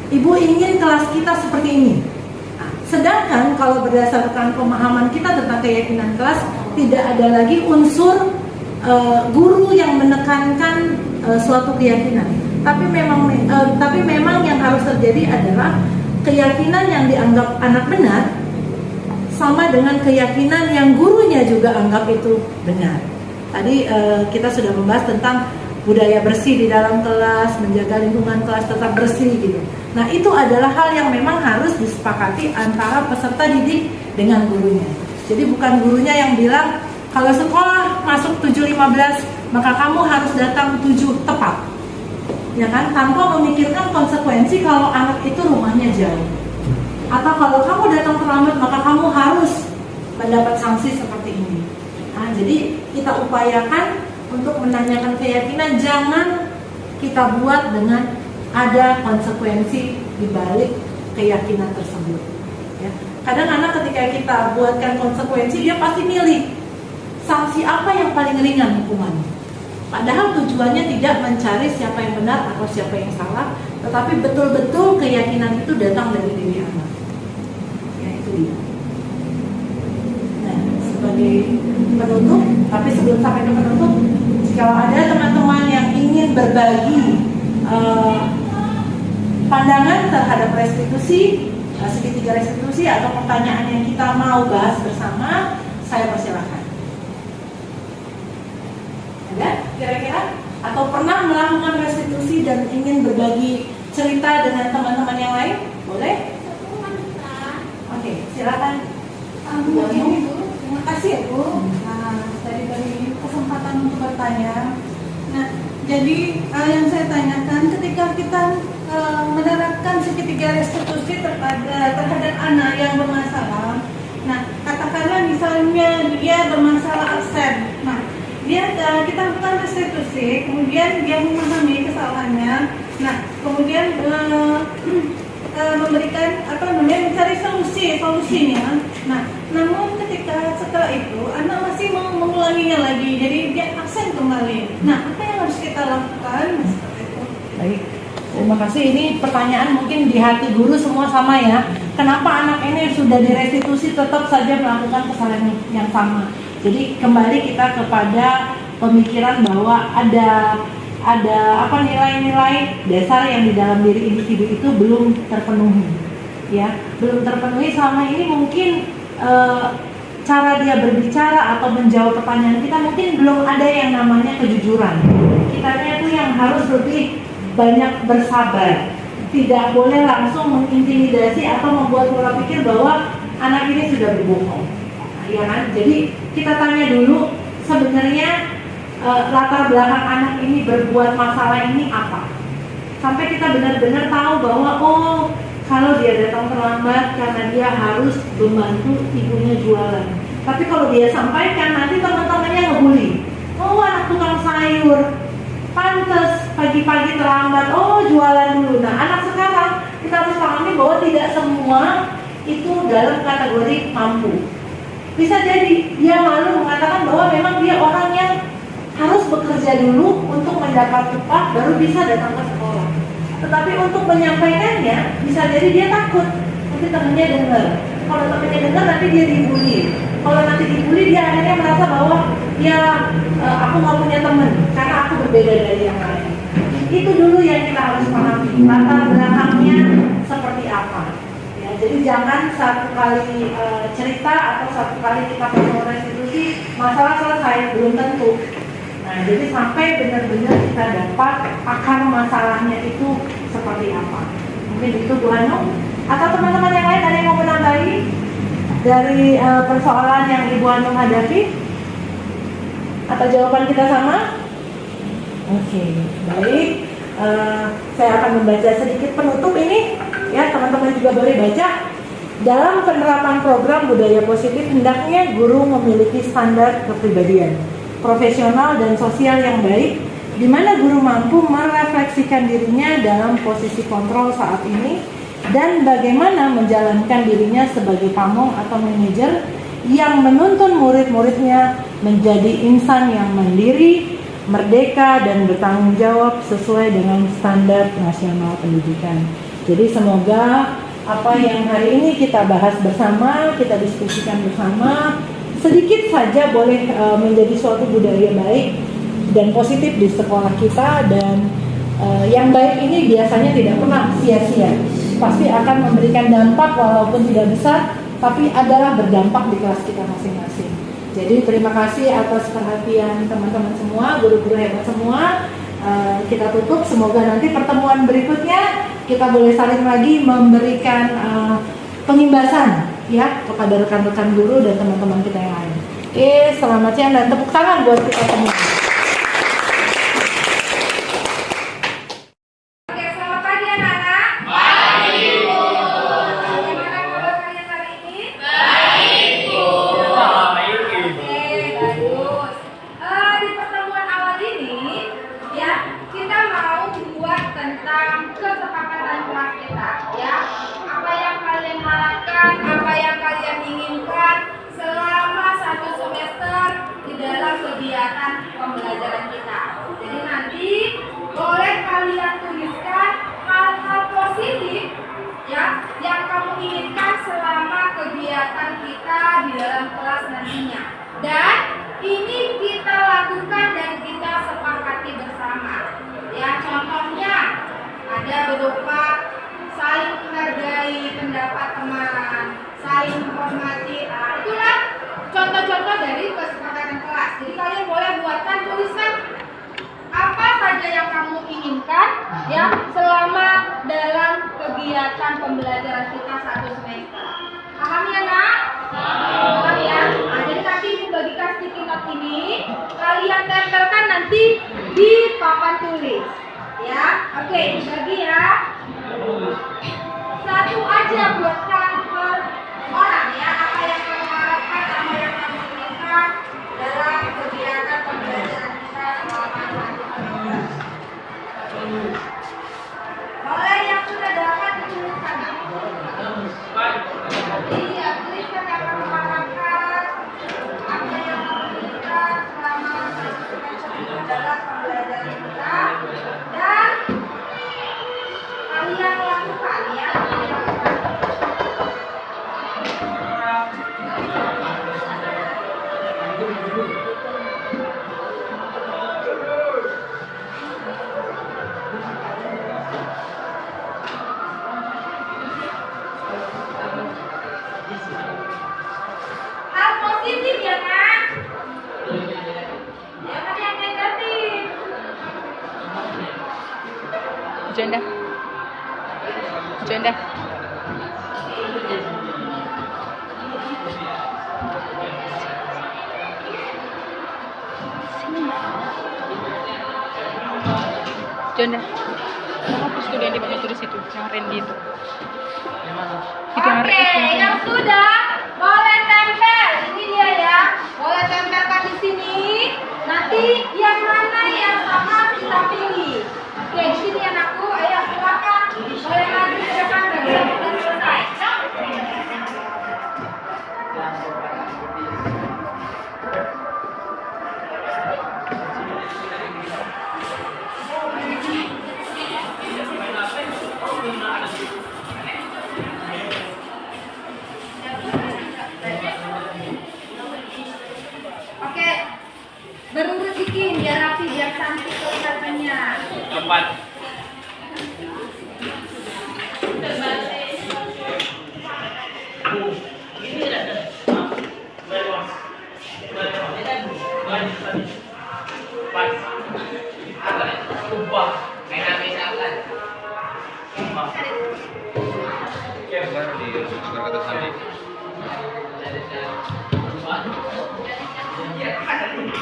ibu ingin kelas kita seperti ini. Nah, sedangkan kalau berdasarkan pemahaman kita tentang keyakinan kelas, tidak ada lagi unsur guru yang menekankan suatu keyakinan. Tapi memang yang harus terjadi adalah keyakinan yang dianggap anak benar sama dengan keyakinan yang gurunya juga anggap itu benar. Tadi kita sudah membahas tentang budaya bersih di dalam kelas, menjaga lingkungan kelas tetap bersih gitu. Nah, itu adalah hal yang memang harus disepakati antara peserta didik dengan gurunya. Jadi bukan gurunya yang bilang kalau sekolah masuk 7.15 maka kamu harus datang 7 tepat. Ya kan, tanpa memikirkan konsekuensi kalau anak itu rumahnya jauh. Atau kalau kamu datang terlambat maka kamu harus mendapat sanksi seperti ini. Nah, jadi kita upayakan untuk menanyakan keyakinan, jangan kita buat dengan ada konsekuensi di balik keyakinan tersebut. Ya. Kadang anak ketika kita buatkan konsekuensi, dia pasti milih sanksi apa yang paling ringan hukumannya. Padahal tujuannya tidak mencari siapa yang benar atau siapa yang salah, tetapi betul-betul keyakinan itu datang dari diri anak. Ya, itu dia. Nah, sebagai penutup, tapi sebelum sampai ke penutup, kalau ada teman-teman yang ingin berbagi pandangan terhadap restitusi, segitiga restitusi atau pertanyaan yang kita mau bahas bersama, saya persilahkan. Ada kira-kira? Atau pernah melakukan restitusi dan ingin berbagi cerita dengan teman-teman yang lain? Boleh? Oke, silakan. Terima kasih ya Bu. Nah, dari kesempatan untuk bertanya. Nah, jadi yang saya tanyakan ketika kita menerapkan segitiga restitusi terhadap anak yang bermasalah. Nah, katakanlah misalnya dia bermasalah absen. Nah, kita lakukan restitusi, kemudian dia memahami kesalahannya. Nah, kemudian memberikan mencari solusinya. Nah, namun ketika setelah itu anak masih mau mengulanginya lagi, jadi dia absen kembali. Nah, apa yang harus kita lakukan? Seperti itu. Baik, terima kasih. Ini pertanyaan mungkin di hati guru semua sama ya. Kenapa anak ini sudah direstitusi tetap saja melakukan kesalahan yang sama? Jadi kembali kita kepada pemikiran bahwa ada nilai-nilai dasar yang di dalam diri individu itu belum terpenuhi, ya, belum terpenuhi. Selama ini mungkin cara dia berbicara atau menjawab pertanyaan kita mungkin belum ada yang namanya kejujuran. Kitanya itu yang harus lebih banyak bersabar, tidak boleh langsung mengintimidasi atau membuat pola pikir bahwa anak ini sudah berbohong. Ya kan? Jadi kita tanya dulu sebenarnya latar belakang anak ini berbuat masalah ini apa, sampai kita benar-benar tahu bahwa kalau dia datang terlambat karena dia harus membantu ibunya jualan. Tapi kalau dia sampaikan nanti teman-temannya ngebully, anak tukang sayur pantes pagi-pagi terlambat, jualan dulu. Nah, anak sekarang kita harus pahami bahwa tidak semua itu dalam kategori mampu. Bisa jadi dia malu mengatakan bahwa memang dia orang yang harus bekerja dulu untuk mendapat upah baru bisa datang ke sekolah. Tetapi untuk menyampaikannya bisa jadi dia takut nanti temennya dengar. Kalau temennya dengar nanti dia dibully. Kalau nanti dibully dia akhirnya merasa bahwa aku nggak punya teman karena aku berbeda dari yang lain. Itu dulu yang kita harus pahami, latar belakangnya seperti apa. Jadi jangan satu kali cerita atau satu kali kita perlu restitusi masalah selesai, belum tentu. Nah, jadi sampai benar-benar kita dapat akar masalahnya itu seperti apa. Mungkin itu Bu Hanum. Atau teman-teman yang lain ada yang mau menambahi dari persoalan yang Ibu Hanum hadapi? Atau jawaban kita sama? Oke, baik. Saya akan membaca sedikit penutup ini. Ya, teman-teman juga boleh baca. Dalam penerapan program budaya positif, hendaknya guru memiliki standar kepribadian, profesional dan sosial yang baik, di mana guru mampu merefleksikan dirinya dalam posisi kontrol saat ini dan bagaimana menjalankan dirinya sebagai pamong atau manajer yang menuntun murid-muridnya menjadi insan yang mandiri, merdeka dan bertanggung jawab sesuai dengan standar nasional pendidikan. Jadi semoga apa yang hari ini kita bahas bersama, kita diskusikan bersama, sedikit saja boleh menjadi suatu budaya baik dan positif di sekolah kita. Dan yang baik ini biasanya tidak pernah sia-sia, pasti akan memberikan dampak walaupun tidak besar, tapi adalah berdampak di kelas kita masing-masing. Jadi terima kasih atas perhatian teman-teman semua, guru-guru hebat semua. kita tutup. Semoga nanti pertemuan berikutnya kita boleh saling lagi memberikan pengimbasan ya kepada rekan-rekan guru dan teman-teman kita yang lain. Oke, selamat siang dan tepuk tangan buat kita semua. Oke, selamat pagi anak-anak. Pagi, Bu. Bagaimana kabar kalian hari ini? Baik, Bu. Oke, bagus. Di pertemuan awal ini, ya, kita mau buat tentang kesepakatan kelas kita, ya. Apa yang kalian harapkan, apa yang kalian inginkan selama 1 semester di dalam kegiatan pembelajaran kita. Jadi nanti boleh kalian tuliskan hal-hal positif ya yang kamu inginkan selama kegiatan kita di dalam kelas nantinya. Dan ini kita lakukan dan kita sepakati bersama. Ya, contohnya ada berupa saling menghargai pendapat teman, saling menghormati. Nah, itulah contoh-contoh dari kesepakatan kelas. Jadi kalian boleh buatkan tulisan apa saja yang kamu inginkan ya selama dalam kegiatan pembelajaran kita 1 semester. Paham ya, Nak? Paham ya? Nah, jadi nanti Ibu bagikan sticky note ini, kalian tempelkan nanti di papan tulis. Ya, oke, bagi ya. Satu aja buatkan per orang ya, apa yang kamu harapkan, apa yang kamu inginkan dalam kegiatan pembelajaran kita selama 1 semester. Boleh yang sudah dapat dituliskan. Iya, tuliskan yang kamu harapkan, apa yang kamu inginkan selama 1 semester kita dalam pembelajaran kita, dan kalian lakukan ya. Hal positif ya, Kak? Jangan yang negatif. Janda. Hapus tuh yang dibangun tulis itu, yang Randy itu. Oke, yang sudah boleh tempel. Ini dia ya. Boleh tempelkan di sini. Nanti yang mana yang sama kita pilih. Oke, di sini anakku. Ayo silakan. Boleh maju ke depan dan sudah selesai. Oke, berurut bikin biar rapi, biar cantik kelihatannya. Cepat.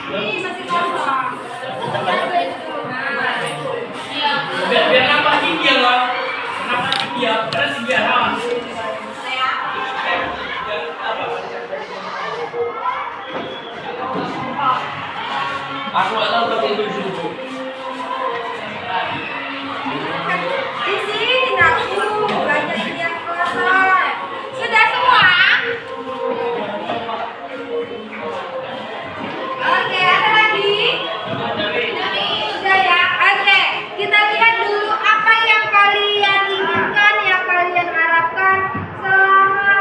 Ini masih kosong. Biar nampak tinggi loh. Nampak tinggi ya. Terus biar apa? Aku nggak tahu tapi itu dulu. Di sini aku banyak ini yang kosong. Sudah semua? Oke, ada lagi? Sudah ya. Oke, kita lihat dulu apa yang kalian inginkan, yang kalian harapkan selama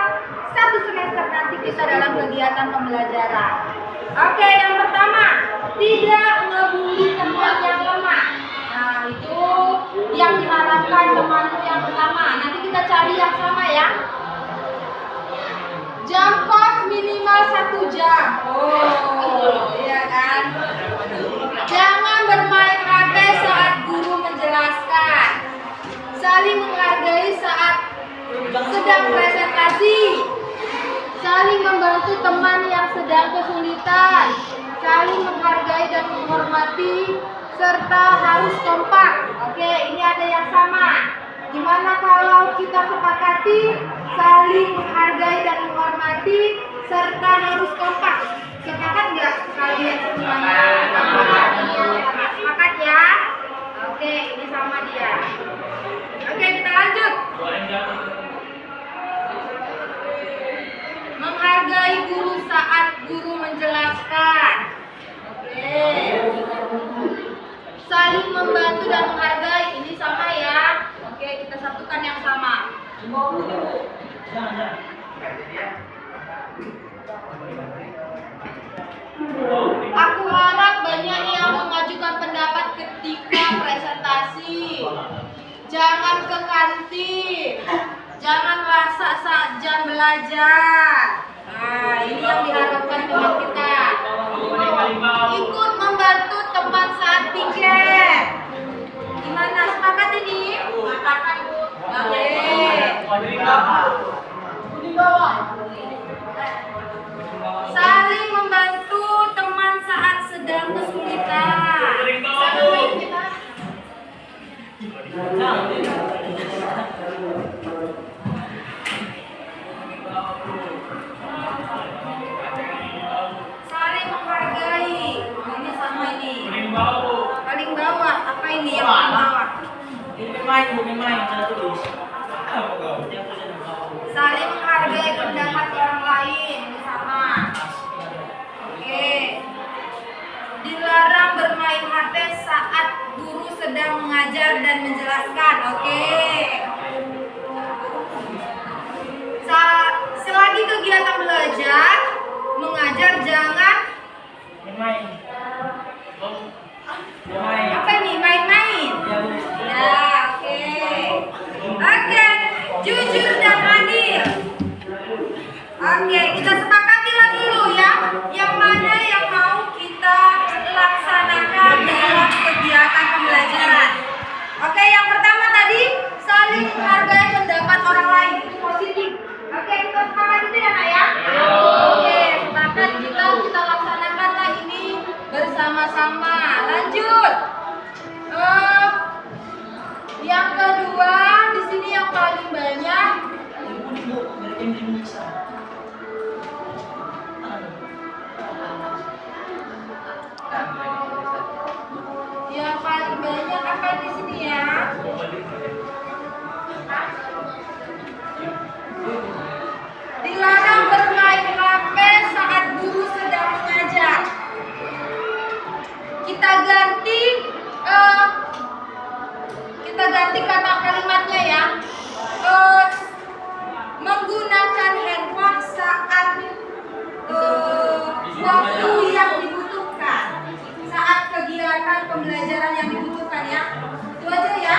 1 semester nanti kita dalam kegiatan pembelajaran. Oke, yang pertama, tidak ngebully teman yang lemah. Nah, itu yang diharapkan temanmu yang pertama. Nanti kita cari yang sama ya. Jam kos minimal 1 jam. Oh, iya kan? Jangan bermain HP sedang presentasi. Saling membantu teman yang sedang kesulitan. Saling menghargai dan menghormati, serta harus kompak. Oke, ini ada yang sama. Gimana kalau kita sepakati saling menghargai dan menghormati, serta harus kompak? Sepakat nggak kalian semuanya? Sepakat ya? Oke, ini sama dia. Oke, kita lanjut. Menghargai guru saat guru menjelaskan. Oke. Saling membantu dan menghargai, ini sama ya. Oke, kita satukan yang sama. Aku harap banyak yang mengajukan pendapat ketika presentasi. Jangan ke kantin. Jangan rasa saat jam belajar. Nah, ini yang diharapkan teman kita. Ikut membantu teman saat piket. Gimana, sepakat ini? Sepakat. Oke. Saling membantu teman saat sedang kesulitan. Saling menghargai. Ini sama ini. Paling bawah. Apa ini yang paling bawah? Saling menghargai pendapat orang lain. Ini sama. Oke. Dilarang bermain HP saat guru sedang mengajar dan menjelaskan. Oke. Selagi kegiatan belajar, mengajar jangan apa nih, main-main? Ya, oke. Oke, jujur dan adil. Oke, kita sepakatilah dulu ya. Yang mana yang mau kita laksanakan dalam kegiatan pembelajaran. Oke, yang pertama tadi saling menghargai pendapat orang lain, itu positif. Oke, kita sepakat itu ya, Nak ya? Oke, sepakat kita laksanakanlah ini bersama-sama. Lanjut. Yang kedua, di sini yang paling banyak. Yang paling banyak apa di sini ya? Dilarang bermain HP saat guru sedang mengajar. Kita ganti kata kalimatnya ya. Menggunakan handphone saat waktu yang dibutuhkan, saat kegiatan pembelajaran yang dibutuhkan ya. Itu aja ya.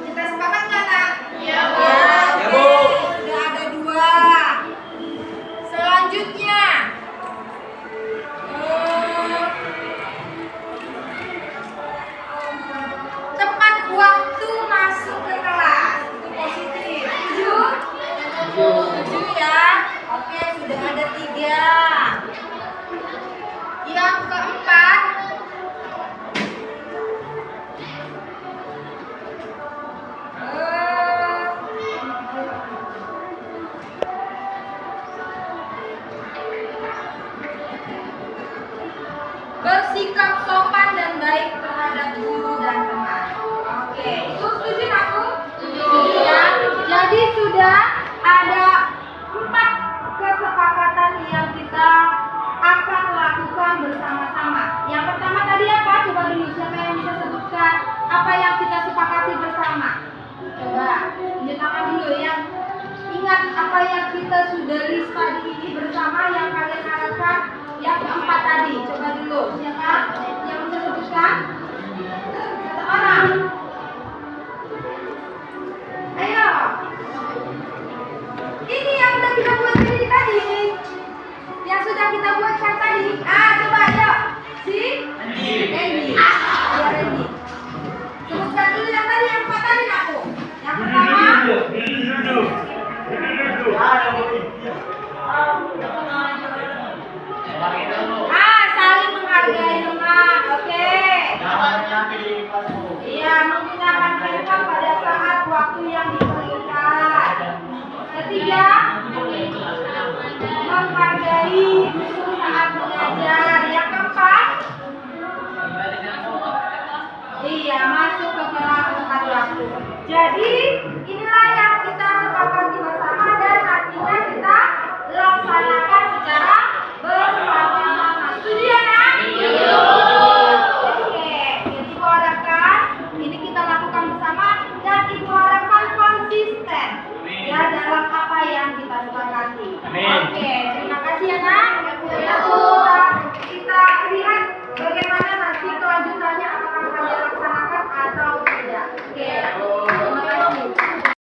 Kita sepakat nggak, Nak? Ya, Bu. Sudah ada 2. Selanjutnya, tepat waktu masuk ke kelas. Itu positif. Setuju ya. Oke, sudah ada 3. Yang keempat, bersikap sopan dan baik terhadap guru dan teman. Oke, itu setuju aku? Setuju ya. Jadi sudah ada 4 kesepakatan yang kita akan lakukan bersama-sama. Yang pertama tadi apa? Coba dulu, siapa yang bisa sebutkan apa yang kita sepakati bersama? Coba, tunjuk tangan dulu yang ingat apa yang kita sudah list tadi ini bersama yang kalian harapkan. Yang keempat tadi, coba dulu. Siapa yang bisa sebutkan? 1 orang. Ayo. Ini yang sudah kita buat tadi. Yang sudah kita buatkan tadi. Coba ayo. Randy. Ya, Randy. Sebutkan dulu yang tadi, yang 4 tadi aku. Yang pertama. Iya, menggunakan handphone pada saat waktu yang diperlukan. Ketiga,